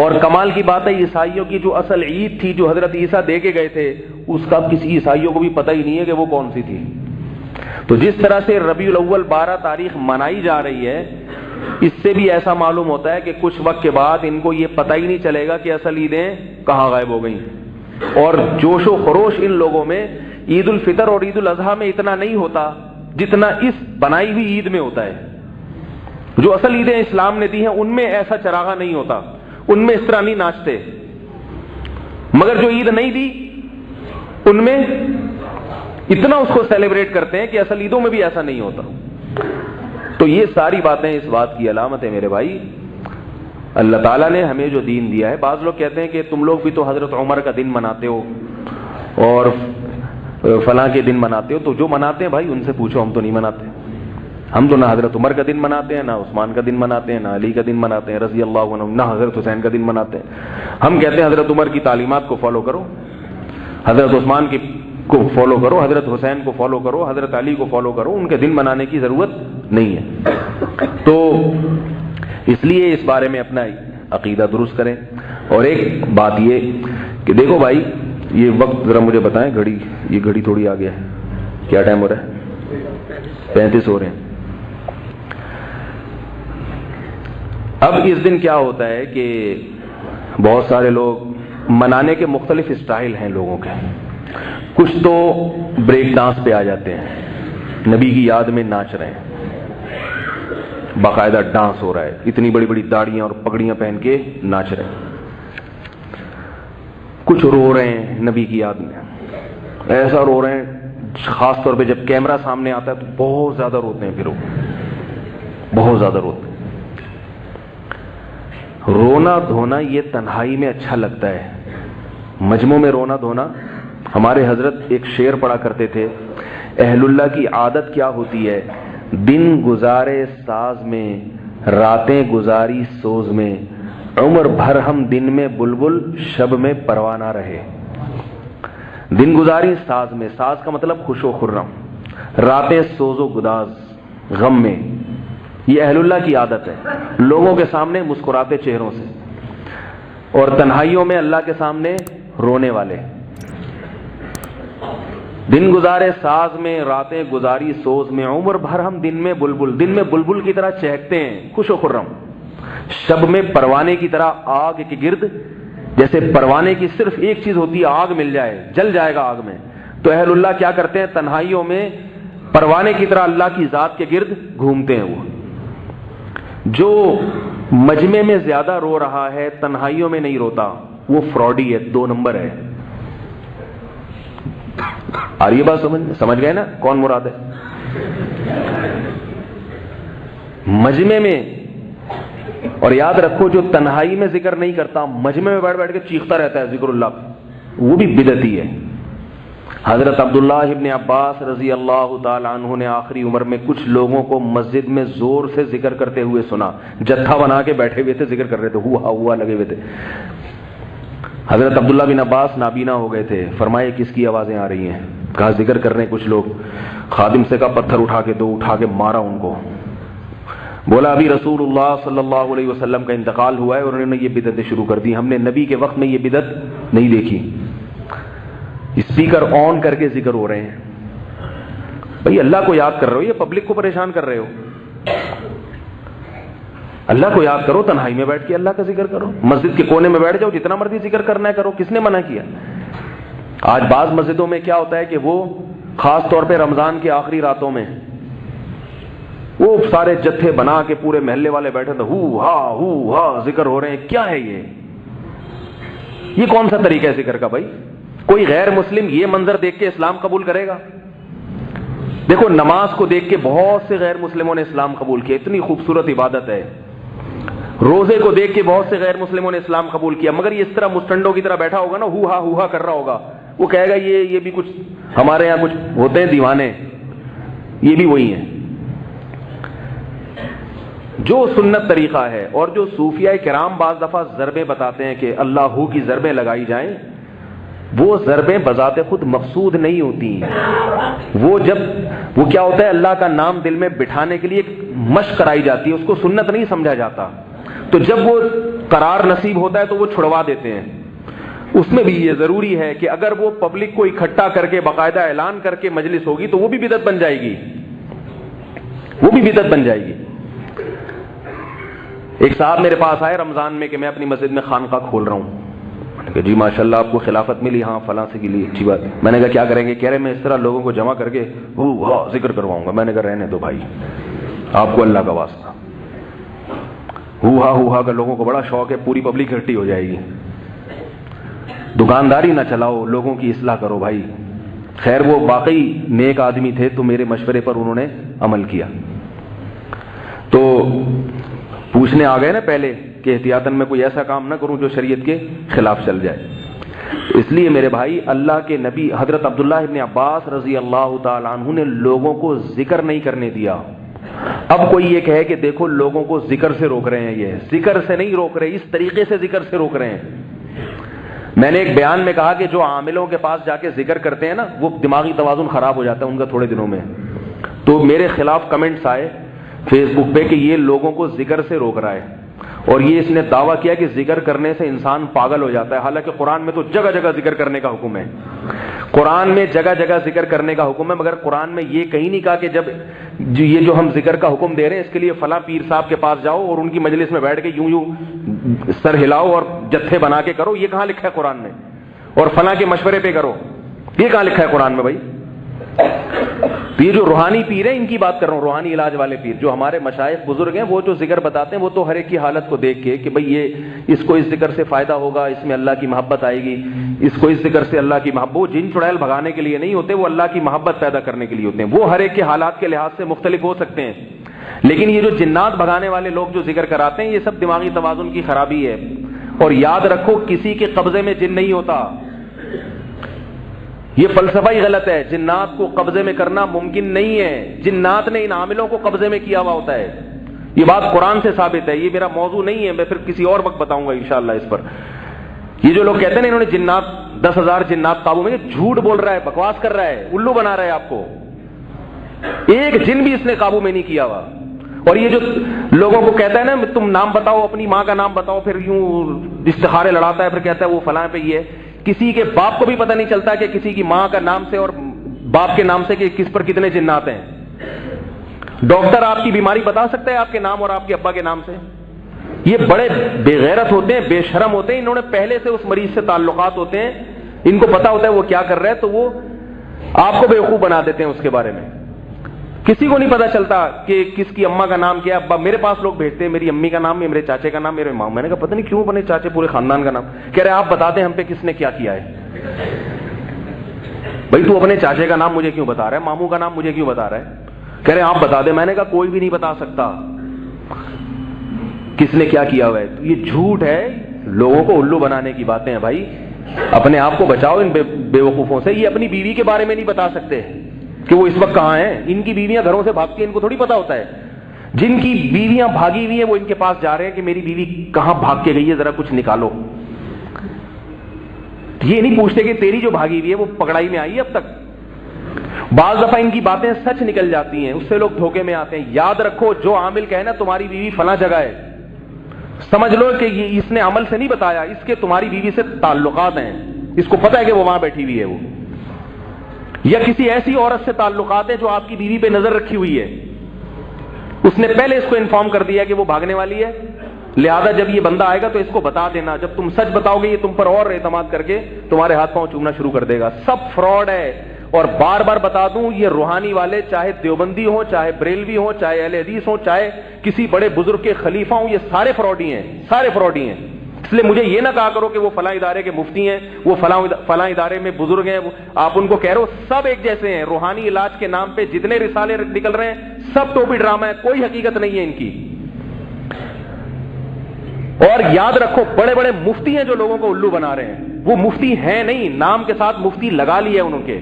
اور کمال کی بات ہے عیسائیوں کی جو اصل عید تھی جو حضرت عیسیٰ دے کے گئے تھے اس کا کسی عیسائیوں کو بھی پتہ ہی نہیں ہے کہ وہ کون سی تھی۔ تو جس طرح سے ربیع الاول 12 تاریخ منائی جا رہی ہے، اس سے بھی ایسا معلوم ہوتا ہے کہ کچھ وقت کے بعد ان کو یہ پتہ ہی نہیں چلے گا کہ اصل عیدیں کہاں غائب ہو گئیں۔ اور جوش و خروش ان لوگوں میں عید الفطر اور عید الاضحیٰ میں اتنا نہیں ہوتا جتنا اس بنائی ہوئی عید میں ہوتا ہے۔ جو اصل عیدیں اسلام نے دی ہیں ان میں ایسا چراغا نہیں ہوتا، ان میں اس طرح نہیں ناچتے، مگر جو عید نہیں دی ان میں اتنا اس کو سیلیبریٹ کرتے ہیں کہ اصل عیدوں میں بھی ایسا نہیں ہوتا۔ تو یہ ساری باتیں اس بات کی علامت ہے میرے بھائی، اللہ تعالیٰ نے ہمیں جو دین دیا ہے۔ بعض لوگ کہتے ہیں کہ تم لوگ بھی تو حضرت عمر کا دن مناتے ہو اور فلاں کے دن مناتے ہو، تو جو مناتے ہیں بھائی ان سے پوچھو، ہم تو نہیں مناتے، ہم تو نہ حضرت عمر کا دن مناتے ہیں، نہ عثمان کا دن مناتے ہیں، نہ علی کا دن مناتے ہیں رضی اللہ عنہ، نہ حضرت حسین کا دن مناتے ہیں۔ ہم کہتے ہیں حضرت عمر کی تعلیمات کو فالو کرو، حضرت عثمان کو فالو کرو، حضرت حسین کو فالو کرو، حضرت علی کو فالو کرو، ان کے دن منانے کی ضرورت نہیں ہے۔ تو اس لیے اس بارے میں اپنا عقیدہ درست کریں۔ اور ایک بات یہ کہ دیکھو بھائی، یہ وقت ذرا مجھے بتائیں، یہ گھڑی تھوڑی آ گیا ہے، کیا ٹائم ہو رہا ہے؟ 35 ہو رہے ہیں۔ اب اس دن کیا ہوتا ہے کہ بہت سارے لوگ منانے کے مختلف اسٹائل ہیں لوگوں کے، کچھ تو بریک ڈانس پہ آ جاتے ہیں، نبی کی یاد میں ناچ رہے ہیں، باقاعدہ ڈانس ہو رہا ہے، اتنی بڑی بڑی داڑیاں اور پگڑیاں پہن کے ناچ رہے ہیں، کچھ رو رہے ہیں نبی کی یاد میں، ایسا رو رہے ہیں خاص طور پہ جب کیمرہ سامنے آتا ہے تو بہت زیادہ روتے ہیں، پھر وہ بہت زیادہ روتے ہیں۔ رونا دھونا یہ تنہائی میں اچھا لگتا ہے، مجمع میں رونا دھونا، ہمارے حضرت ایک شعر پڑھا کرتے تھے، اہل اللہ کی عادت کیا ہوتی ہے، دن گزارے ساز میں راتیں گزاری سوز میں، عمر بھر ہم دن میں بلبل شب میں پروانہ رہے۔ دن گزاری ساز میں، ساز کا مطلب خوش و خرم، راتیں سوز و گداز غم میں، یہ اہل اللہ کی عادت ہے، لوگوں کے سامنے مسکراتے چہروں سے اور تنہائیوں میں اللہ کے سامنے رونے والے۔ دن گزارے ساز میں راتیں گزاری سوز میں، عمر بھر ہم دن میں بلبل کی طرح چہکتے ہیں خوش و خرم، شب میں پروانے کی طرح آگ کے گرد، جیسے پروانے کی صرف ایک چیز ہوتی ہے آگ مل جائے، جل جائے گا آگ میں، تو اہل اللہ کیا کرتے ہیں، تنہائیوں میں پروانے کی طرح اللہ کی ذات کے گرد گھومتے ہیں۔ وہ جو مجمع میں زیادہ رو رہا ہے تنہائیوں میں نہیں روتا، وہ فراڈی ہے، 2 نمبر ہے۔ اور یہ بات سمجھ گئے نا کون مراد ہے؟ مجمع میں، اور یاد رکھو جو تنہائی میں ذکر نہیں کرتا، مجمع میں بیٹھ کے چیختا رہتا ہے ذکر اللہ، وہ بھی بدعتی ہے۔ حضرت عبداللہ ابن عباس رضی اللہ تعالی عنہ نے آخری عمر میں کچھ لوگوں کو مسجد میں زور سے ذکر کرتے ہوئے سنا. جتھا بنا کے بیٹھے ہوئے تھے, ذکر کر رہے تھے, ہوا لگے ہوئے تھے. حضرت عبداللہ بن عباس نابینا ہو گئے تھے. فرمائے کس کی آوازیں آ رہی ہیں؟ کہا ذکر کر رہے ہیں کچھ لوگ. خادم سے کہا پتھر اٹھا کے دو. اٹھا کے مارا ان کو. بولا ابھی رسول اللہ صلی اللہ علیہ وسلم کا انتقال ہوا ہے اور انہوں نے یہ بدعتیں شروع کر دی, ہم نے نبی کے وقت میں یہ بدعت نہیں دیکھی. اسپیکر آن کر کے ذکر ہو رہے ہیں. بھئی اللہ کو یاد کر رہے ہو یا پبلک کو پریشان کر رہے ہو؟ اللہ کو یاد کرو, تنہائی میں بیٹھ کے اللہ کا ذکر کرو. مسجد کے کونے میں بیٹھ جاؤ, جتنا مرضی ذکر کرنا ہے کرو. کس نے منع کیا؟ آج بعض مسجدوں میں کیا ہوتا ہے کہ وہ خاص طور پہ رمضان کی آخری راتوں میں وہ سارے جتھے بنا کے پورے محلے والے بیٹھے تھے, ہو ہا ذکر ہو رہے ہیں. کیا ہے یہ کون سا طریقہ ہے ذکر کا؟ بھائی کوئی غیر مسلم یہ منظر دیکھ کے اسلام قبول کرے گا؟ دیکھو نماز کو دیکھ کے بہت سے غیر مسلموں نے اسلام قبول کیا, اتنی خوبصورت عبادت ہے. روزے کو دیکھ کے بہت سے غیر مسلموں نے اسلام قبول کیا, مگر یہ اس طرح مسٹنڈوں کی طرح بیٹھا ہوگا نا, ہو ہا کر رہا ہوگا, وہ کہے گا یہ بھی کچھ ہمارے یہاں کچھ ہوتے ہیں دیوانے, یہ بھی وہی ہیں. جو سنت طریقہ ہے اور جو صوفیاء کرام بعض دفعہ ضربیں بتاتے ہیں کہ اللہ ہو کی ضربیں لگائی جائیں, وہ ضربیں بذات خود مقصود نہیں ہوتی. وہ کیا ہوتا ہے, اللہ کا نام دل میں بٹھانے کے لیے ایک مشق کرائی جاتی ہے, اس کو سنت نہیں سمجھا جاتا. تو جب وہ قرار نصیب ہوتا ہے تو وہ چھڑوا دیتے ہیں. اس میں بھی یہ ضروری ہے کہ اگر وہ پبلک کو اکٹھا کر کے باقاعدہ اعلان کر کے مجلس ہوگی تو وہ بھی بدعت بن جائے گی, وہ بھی بدعت بن جائے گی. ایک صاحب میرے پاس آئے رمضان میں کہ میں اپنی مسجد میں خانقاہ کھول رہا ہوں. میں نے کہا جی ماشاءاللہ آپ کو خلافت ملی, ہاں فلاں سے کے لیے اچھی بات. میں نے کہا کیا کریں گے؟ کہہ رہے میں اس طرح لوگوں کو جمع کر کے ذکر کرواؤں گا. میں نے کہا رہنے دو بھائی, آپ کو اللہ کا واسطہ. ہوا کا لوگوں کو بڑا شوق ہے, پوری پبلک اکٹھی ہو جائے گی. دکانداری نہ چلاؤ, لوگوں کی اصلاح کرو بھائی. خیر وہ واقعی نیک آدمی تھے تو میرے مشورے پر انہوں نے عمل کیا. تو پوچھنے آ گئے نا پہلے کہ احتیاطاً میں کوئی ایسا کام نہ کروں جو شریعت کے خلاف چل جائے. اس لیے میرے بھائی اللہ کے نبی حضرت عبداللہ ابن عباس رضی اللہ تعالیٰ عنہ نے لوگوں کو ذکر نہیں کرنے دیا. اب کوئی یہ کہے کہ دیکھو لوگوں کو ذکر سے روک رہے ہیں, یہ ذکر سے نہیں روک رہے, اس طریقے سے ذکر سے روک رہے ہیں. میں نے ایک بیان میں کہا کہ جو عاملوں کے پاس جا کے ذکر کرتے ہیں نا, وہ دماغی توازن خراب ہو جاتا ہے ان کا تھوڑے دنوں میں. تو میرے خلاف کمنٹس آئے فیس بک پہ کہ یہ لوگوں کو ذکر سے روک رہا ہے, اور یہ اس نے دعویٰ کیا کہ ذکر کرنے سے انسان پاگل ہو جاتا ہے. حالانکہ قرآن میں تو جگہ جگہ ذکر کرنے کا حکم ہے, قرآن میں جگہ جگہ ذکر کرنے کا حکم ہے, مگر قرآن میں یہ کہیں نہیں کہا کہ جب یہ جو ہم ذکر کا حکم دے رہے ہیں اس کے لیے فلاں پیر صاحب کے پاس جاؤ اور ان کی مجلس میں بیٹھ کے یوں سر ہلاؤ اور جتھے بنا کے کرو. یہ کہاں لکھا ہے قرآن میں؟ اور فلاں کے مشورے پہ کرو, یہ کہاں لکھا ہے قرآن میں بھائی؟ تو یہ جو روحانی پیر ہیں ان کی بات کر رہا ہوں, روحانی علاج والے پیر جو ہمارے مشائخ بزرگ ہیں, وہ جو ذکر بتاتے ہیں وہ تو ہر ایک کی حالت کو دیکھ کے کہ بھئی یہ اس کو اس ذکر سے فائدہ ہوگا, اس میں اللہ کی محبت آئے گی, اس کو اس ذکر سے اللہ کی محبت. وہ جن چڑیل بھگانے کے لیے نہیں ہوتے, وہ اللہ کی محبت پیدا کرنے کے لیے ہوتے ہیں. وہ ہر ایک کے حالات کے لحاظ سے مختلف ہو سکتے ہیں, لیکن یہ جو جنات بھگانے والے لوگ جو ذکر کراتے ہیں یہ سب دماغی توازن کی خرابی ہے. اور یاد رکھو کسی کے قبضے میں جن نہیں ہوتا, یہ فلسفہ ہی غلط ہے. جنات کو قبضے میں کرنا ممکن نہیں ہے, جنات نے ان عاملوں کو قبضے میں کیا ہوا ہوتا ہے. یہ بات قرآن سے ثابت ہے, یہ میرا موضوع نہیں ہے, میں پھر کسی اور وقت بتاؤں گا انشاءاللہ اس پر. یہ جو لوگ کہتے ہیں نا انہوں نے جنات 10,000 جنات قابو میں, جھوٹ بول رہا ہے, بکواس کر رہا ہے, الو بنا رہا ہے آپ کو. ایک جن بھی اس نے قابو میں نہیں کیا ہوا. اور یہ جو لوگوں کو کہتا ہے نا تم نام بتاؤ, اپنی ماں کا نام بتاؤ, پھر یوں استخارے لڑاتا ہے, پھر کہتا ہے وہ فلاں پہ یہ ہے. کسی کے باپ کو بھی پتہ نہیں چلتا کہ کسی کی ماں کا نام سے اور باپ کے نام سے کہ کس پر کتنے جنات ہیں. ڈاکٹر آپ کی بیماری بتا سکتا ہے آپ کے نام اور آپ کے ابا کے نام سے. یہ بڑے بے غیرت ہوتے ہیں, بے شرم ہوتے ہیں, انہوں نے پہلے سے اس مریض سے تعلقات ہوتے ہیں, ان کو پتا ہوتا ہے وہ کیا کر رہا ہے, تو وہ آپ کو بیوقوف بنا دیتے ہیں اس کے بارے میں. کسی کو نہیں پتا چلتا کہ کس کی اماں کا نام کیا. میرے پاس لوگ بھیجتے ہیں میری امی کا نام, میرے چاچے کا نام, میرے ماں. میں نے کہا پتہ نہیں کیوں اپنے چاچے پورے خاندان کا نام کہہ رہے آپ بتا دیں ہم پہ کس نے کیا کیا ہے. بھائی تو اپنے چاچے کا نام مجھے کیوں بتا رہا ہے, ماموں کا نام مجھے کیوں بتا رہا ہے؟ کہہ رہے آپ بتا دیں. میں نے کہا کوئی بھی نہیں بتا سکتا کس نے کیا کیا ہوا ہے. یہ جھوٹ ہے, لوگوں کو الو بنانے کی باتیں ہیں بھائی. اپنے آپ کو بچاؤ ان بیوقوفوں سے. یہ اپنی بیوی کے بارے میں نہیں بتا سکتے کہ وہ اس وقت کہاں ہیں. ان کی بیویاں گھروں سے بھاگتی ہیں, ان کو تھوڑی پتا ہوتا ہے. جن کی بیویاں بھاگی ہوئی ہیں وہ ان کے پاس جا رہے ہیں کہ میری بیوی کہاں بھاگ کے گئی ہے, ذرا کچھ نکالو. یہ نہیں پوچھتے کہ تیری جو بھاگی ہوئی ہے وہ پکڑائی میں آئی ہے اب تک. بعض دفعہ ان کی باتیں سچ نکل جاتی ہیں, اس سے لوگ دھوکے میں آتے ہیں. یاد رکھو جو عامل کہے نا تمہاری بیوی فلاں جگہ ہے, سمجھ لو کہ یہ اس نے عمل سے نہیں بتایا, اس کے تمہاری بیوی سے تعلقات ہیں. اس کو پتا ہے کہ وہ وہاں بیٹھی ہوئی ہے, وہ یا کسی ایسی عورت سے تعلقات ہیں جو آپ کی بیوی پہ نظر رکھی ہوئی ہے. اس نے پہلے اس کو انفارم کر دیا کہ وہ بھاگنے والی ہے, لہذا جب یہ بندہ آئے گا تو اس کو بتا دینا. جب تم سچ بتاؤ گے یہ تم پر اور اعتماد کر کے تمہارے ہاتھ پاؤں چومنا شروع کر دے گا. سب فراڈ ہے. اور بار بار بتا دوں, یہ روحانی والے چاہے دیوبندی ہوں, چاہے بریلوی ہوں, چاہے اہل حدیث ہوں, چاہے کسی بڑے بزرگ کے خلیفہ ہوں, یہ سارے فراڈی ہیں, سارے فراڈی ہیں. اس لیے مجھے یہ نہ کہا کرو کہ وہ فلاں ادارے کے مفتی ہیں, وہ فلاں ادارے میں بزرگ ہیں. آپ ان کو کہہ رہے ہو سب ایک جیسے ہیں. روحانی علاج کے نام پہ جتنے رسالے نکل رہے ہیں سب ٹوپی ڈرامہ ہے, کوئی حقیقت نہیں ہے ان کی. اور یاد رکھو بڑے بڑے مفتی ہیں جو لوگوں کو الو بنا رہے ہیں, وہ مفتی ہیں نہیں, نام کے ساتھ مفتی لگا لیا ہے انہوں کے.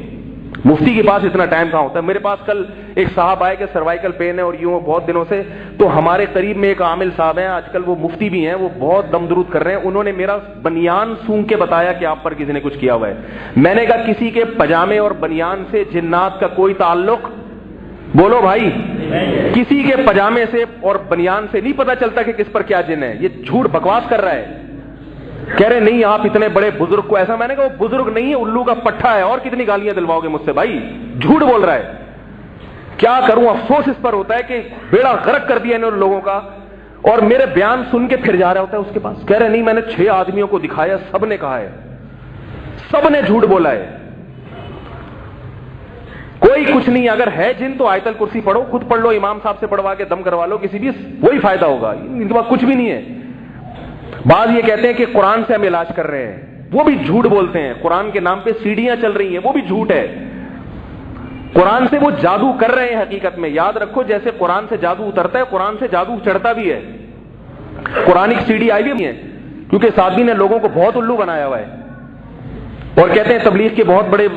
مفتی کے پاس اتنا ٹائم کہاں ہوتا ہے. میرے پاس کل ایک صاحب آئے کہ سروائیکل پین ہے اور یوں بہت دنوں سے, تو ہمارے قریب میں ایک عامل صاحب ہیں, آج کل وہ مفتی بھی ہیں, وہ بہت دم درود کر رہے ہیں. انہوں نے میرا بنیان سونگ کے بتایا کہ آپ پر کسی نے کچھ کیا ہوا ہے. میں نے کہا کسی کے پجامے اور بنیان سے جنات کا کوئی تعلق, بولو بھائی, کسی کے پجامے سے اور بنیان سے نہیں پتا چلتا کہ کس پر کیا جن ہے. یہ جھوٹ بکواس کر رہا ہے. کہہ رہے نہیں آپ اتنے بڑے بزرگ کو ایسا. میں نے کہا وہ بزرگ نہیں ہے, الو کا پٹھا ہے. اور کتنی گالیاں دلواؤ گے مجھ سے بھائی, جھوٹ بول رہا ہے. کیا کروں, افسوس اس پر ہوتا ہے کہ بیڑا غرق کر دیا انہوں لوگوں کا. اور میرے بیان سن کے پھر جا رہا ہوتا ہے اس کے پاس. کہہ رہے نہیں میں نے 6 آدمیوں کو دکھایا, سب نے کہا ہے, سب نے جھوٹ بولا ہے, کوئی کچھ نہیں. اگر ہے جن تو آیت الکرسی پڑھو, خود پڑھ لو, امام صاحب سے پڑھوا کے دم کروا لو کسی بھی, وہی فائدہ ہوگا. ان کے پاس کچھ بھی نہیں ہے. بعض یہ کہتے ہیں کہ قرآن سے ہم علاج کر رہے ہیں, وہ بھی جھوٹ بولتے ہیں. قرآن کے نام پہ سیڑھیاں چل رہی ہیں, وہ بھی جھوٹ ہے. قرآن سے وہ جادو کر رہے ہیں حقیقت میں. یاد رکھو جیسے قرآن سے جادو اترتا ہے, قرآن سے جادو چڑھتا بھی ہے. قرآنک سیڑھی آئی بھی ہے, کیونکہ سادگی نے لوگوں کو بہت الو بنایا ہوا ہے. اور کہتے ہیں تبلیغ کے بہت بڑے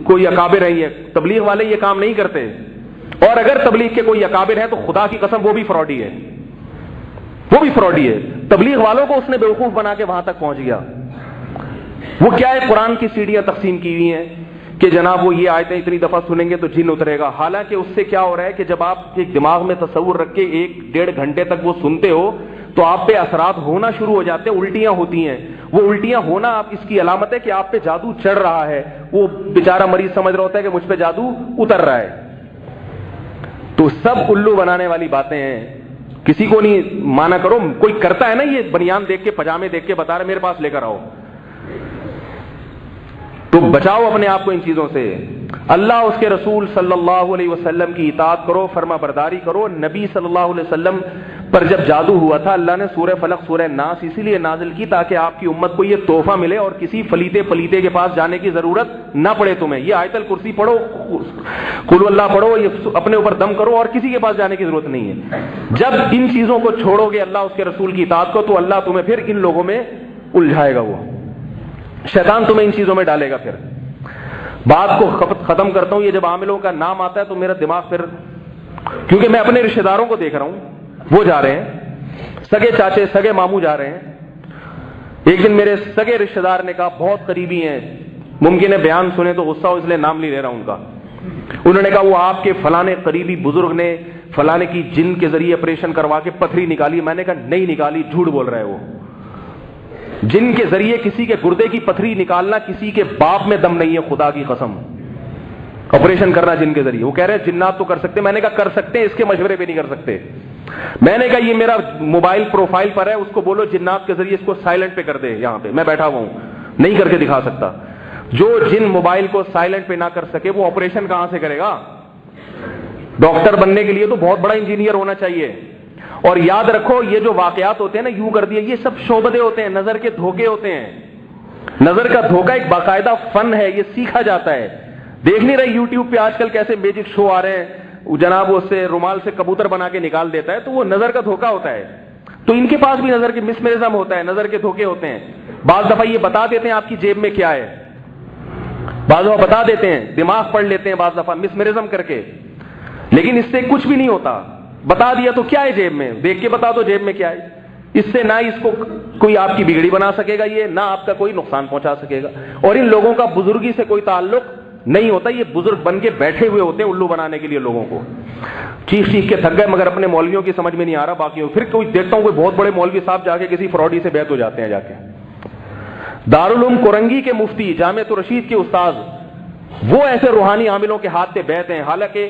کوئی اکابر ہیں, یہ تبلیغ والے یہ کام نہیں کرتے. اور اگر تبلیغ کے کوئی اکابر ہیں تو خدا کی قسم وہ بھی فراڈی ہے, وہ بھی فراڈی ہے. تبلیغ والوں کو اس نے بیوقوف بنا کے وہاں تک پہنچ گیا. وہ کیا ہے, قرآن کی سیڑھیاں تقسیم کی ہوئی ہیں کہ جناب وہ یہ آیتیں اتنی دفعہ سنیں گے تو جن اترے گا. حالانکہ اس سے کیا ہو رہا ہے کہ جب آپ ایک دماغ میں تصور رکھ کے 1-1.5 گھنٹے تک وہ سنتے ہو تو آپ پہ اثرات ہونا شروع ہو جاتے ہیں, الٹیاں ہوتی ہیں. وہ الٹیاں ہونا آپ اس کی علامت ہے کہ آپ پہ جادو چڑھ رہا ہے. وہ بیچارہ مریض سمجھ رہا ہوتا ہے کہ مجھ پہ جادو اتر رہا ہے. تو سب الو بنانے والی باتیں ہیں, کسی کو نہیں مانا کرو. کوئی کرتا ہے نا یہ بنیان دیکھ کے, پجامے دیکھ کے بتا رہے میرے پاس لے کر آؤ, تو بچاؤ اپنے آپ کو ان چیزوں سے. اللہ اس کے رسول صلی اللہ علیہ وسلم کی اطاعت کرو, فرما برداری کرو. نبی صلی اللہ علیہ وسلم پر جب جادو ہوا تھا اللہ نے سورہ فلق سورہ ناس اسی لیے نازل کی تاکہ آپ کی امت کو یہ تحفہ ملے اور کسی فلیتے کے پاس جانے کی ضرورت نہ پڑے تمہیں. یہ آیت الکرسی پڑھو, قل اللہ پڑھو, یہ اپنے اوپر دم کرو اور کسی کے پاس جانے کی ضرورت نہیں ہے. جب ان چیزوں کو چھوڑو گے اللہ اس کے رسول کی اطاعت کو تو اللہ تمہیں پھر ان لوگوں میں الجھائے گا. وہ شیطان تمہیں ان چیزوں میں ڈالے گا. پھر بات کو ختم کرتا ہوں. یہ جب عاملوں کا نام آتا ہے تو میرا دماغ پھر, کیونکہ میں اپنے رشتہ داروں کو دیکھ رہا ہوں, وہ جا رہے ہیں, سگے چاچے سگے ماموں جا رہے ہیں. ایک دن میرے سگے رشتہ دار نے کہا, بہت قریبی ہیں, ممکن ہے بیان سنے تو غصہ ہو اس لیے نام نہیں لے رہا ان کا. انہوں نے کہا وہ آپ کے فلانے قریبی بزرگ نے فلانے کی جن کے ذریعے آپریشن کروا کے پتھری نکالی. میں نے کہا نہیں نکالی, جھوٹ بول رہا ہے وہ. جن کے ذریعے کسی کے گردے کی پتھری نکالنا کسی کے باپ میں دم نہیں ہے, خدا کی قسم. آپریشن کرنا جن کے ذریعے, وہ کہہ رہے ہیں جنات تو کر سکتے. میں نے کہا کر سکتے, اس کے مشورے پہ نہیں کر سکتے. میں نے کہا یہ میرا موبائل پروفائل پر ہے, اس کو بولو جنات کے ذریعے اس کو سائلنٹ پہ کر دے. یہاں پہ میں بیٹھا ہوا ہوں, نہیں کر کے دکھا سکتا. جو جن موبائل کو سائلنٹ پہ نہ کر سکے وہ آپریشن کہاں سے کرے گا؟ ڈاکٹر بننے کے لیے تو بہت بڑا انجینئر ہونا چاہیے. اور یاد رکھو یہ جو واقعات ہوتے ہیں نا, یوں کر دیے, یہ سب شعبدے ہوتے ہیں, نظر کے دھوکے ہوتے ہیں. نظر کا دھوکہ ایک باقاعدہ فن ہے, یہ سیکھا جاتا ہے. دیکھ نہیں رہے یوٹیوب پہ آج کل کیسے میجک شو آ رہے ہیں, جناب اس سے رومال سے کبوتر بنا کے نکال دیتا ہے, تو وہ نظر کا دھوکہ ہوتا ہے. تو ان کے پاس بھی نظر کے مسمرزم ہوتا ہے, نظر کے دھوکے ہوتے ہیں. بعض دفعہ یہ بتا دیتے ہیں آپ کی جیب میں کیا ہے، بعض دفعہ بتا دیتے ہیں، دماغ پڑھ لیتے ہیں بعض دفعہ مسمرزم کر کے، لیکن اس سے کچھ بھی نہیں ہوتا. بتا دیا تو کیا ہے جیب میں، دیکھ کے بتا دو جیب میں کیا ہے. اس سے نہ اس کو کوئی آپ کی بگڑی بنا سکے گا یہ، نہ آپ کا کوئی نقصان پہنچا سکے گا. اور ان لوگوں کا بزرگی سے کوئی تعلق نہیں ہوتا، یہ بزرگ بن کے بیٹھے ہوئے ہوتے ہیں الو بنانے کے لیے لوگوں کو. چیخ چیخ کے تھک گئے مگر اپنے مولویوں کی سمجھ میں نہیں آ رہا باقیوں. پھر کوئی دیکھتا ہوں کوئی بہت بڑے مولوی صاحب جا کے کسی فراڈی سے بیعت ہو جاتے ہیں جا کے. دارالعلوم کورنگی کے مفتی، جامعۃ الرشید کے استاذ، وہ ایسے روحانی عاملوں کے ہاتھ پہ بیعت ہیں. حالانکہ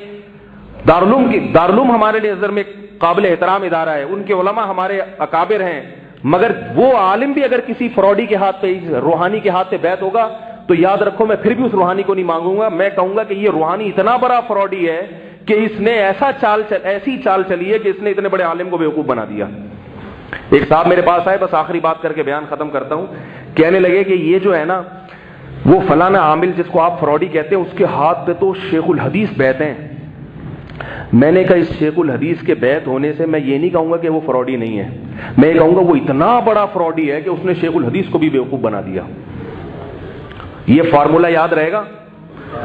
دارالعلوم ہمارے لیے نظر میں قابل احترام ادارہ ہے، ان کے علماء ہمارے اکابر ہیں، مگر وہ عالم بھی اگر کسی فراڈی کے ہاتھ پہ، روحانی کے ہاتھ پہ بیعت ہوگا تو یاد رکھو میں پھر بھی اس روحانی کو نہیں مانگوں گا. میں کہوں گا کہ یہ روحانی اتنا بڑا فراڈی ہے کہ اس نے ایسی چال چلی ہے کہ اس نے اتنے بڑے عالم کو بیوقوف بنا دیا. ایک صاحب میرے پاس آئے، بس آخری بات کر کے بیان ختم کرتا ہوں. کہنے لگے کہ یہ جو ہے نا وہ فلانا عامل جس کو آپ فراڈی کہتے ہیں اس کے ہاتھ پہ تو شیخ الحدیث بیعت ہیں. میں نے کہا اس شیخ الحدیث کے بیعت ہونے سے میں یہ نہیں کہوں گا کہ وہ فراڈی نہیں ہے، میں یہ کہوں گا وہ اتنا بڑا فراڈی ہے کہ اس نے شیخ الحدیث کو بھی بیوقوف بنا دیا. یہ فارمولہ یاد رہے گا.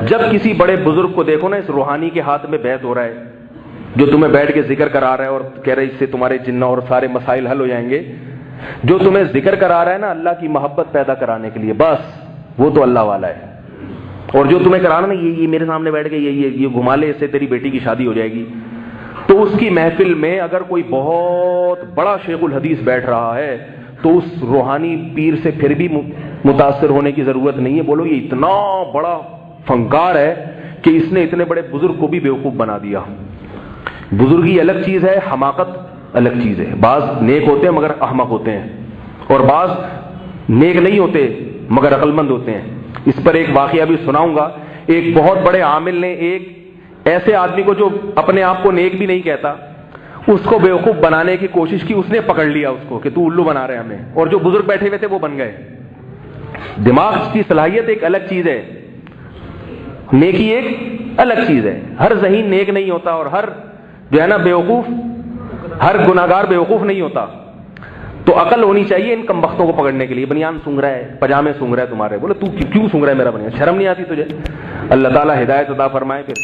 جب کسی بڑے بزرگ کو دیکھو نا اس روحانی کے ہاتھ میں بیعت ہو رہا ہے، جو تمہیں بیٹھ کے ذکر کرا رہا ہے اور کہہ رہے اس سے تمہارے جنہ اور سارے مسائل حل ہو جائیں گے، جو تمہیں ذکر کرا رہا ہے نا اللہ کی محبت پیدا کرانے کے لیے، بس وہ تو اللہ والا ہے. اور جو تمہیں کرانا نا یہ میرے سامنے بیٹھ کے یہ گھما لے، اس سے تیری بیٹی کی شادی ہو جائے گی، تو اس کی محفل میں اگر کوئی بہت بڑا شیخ الحدیث بیٹھ رہا ہے تو اس روحانی پیر سے پھر بھی متاثر ہونے کی ضرورت نہیں ہے. بولو یہ اتنا بڑا فنکار ہے کہ اس نے اتنے بڑے بزرگ کو بھی بیوقوف بنا دیا. بزرگی الگ چیز ہے، حماقت الگ چیز ہے. بعض نیک ہوتے ہیں مگر احمق ہوتے ہیں، اور بعض نیک نہیں ہوتے مگر عقل مند ہوتے ہیں. اس پر ایک واقعہ بھی سناؤں گا. ایک بہت بڑے عامل نے ایک ایسے آدمی کو جو اپنے آپ کو نیک بھی نہیں کہتا، اس کو بیوقوف بنانے کی کوشش کی. اس نے پکڑ لیا اس کو کہ تو الو بنا رہے ہمیں، اور جو بزرگ بیٹھے ہوئے تھے وہ بن گئے. دماغ کی صلاحیت ایک الگ چیز ہے، نیکی ایک الگ چیز ہے. ہر ذہین نیک نہیں ہوتا، اور ہر جو ہے نا بیوقوف، ہر گناہگار بیوقوف نہیں ہوتا. تو عقل ہونی چاہیے ان کمبختوں کو پکڑنے کے لیے. بنیان سونگ رہا ہے، پجامے سونگ رہا ہے تمہارے، بولے تو کیوں سونگ رہا ہے میرا بنیان، شرم نہیں آتی تجھے؟ اللہ تعالیٰ ہدایت عطا فرمائے. پھر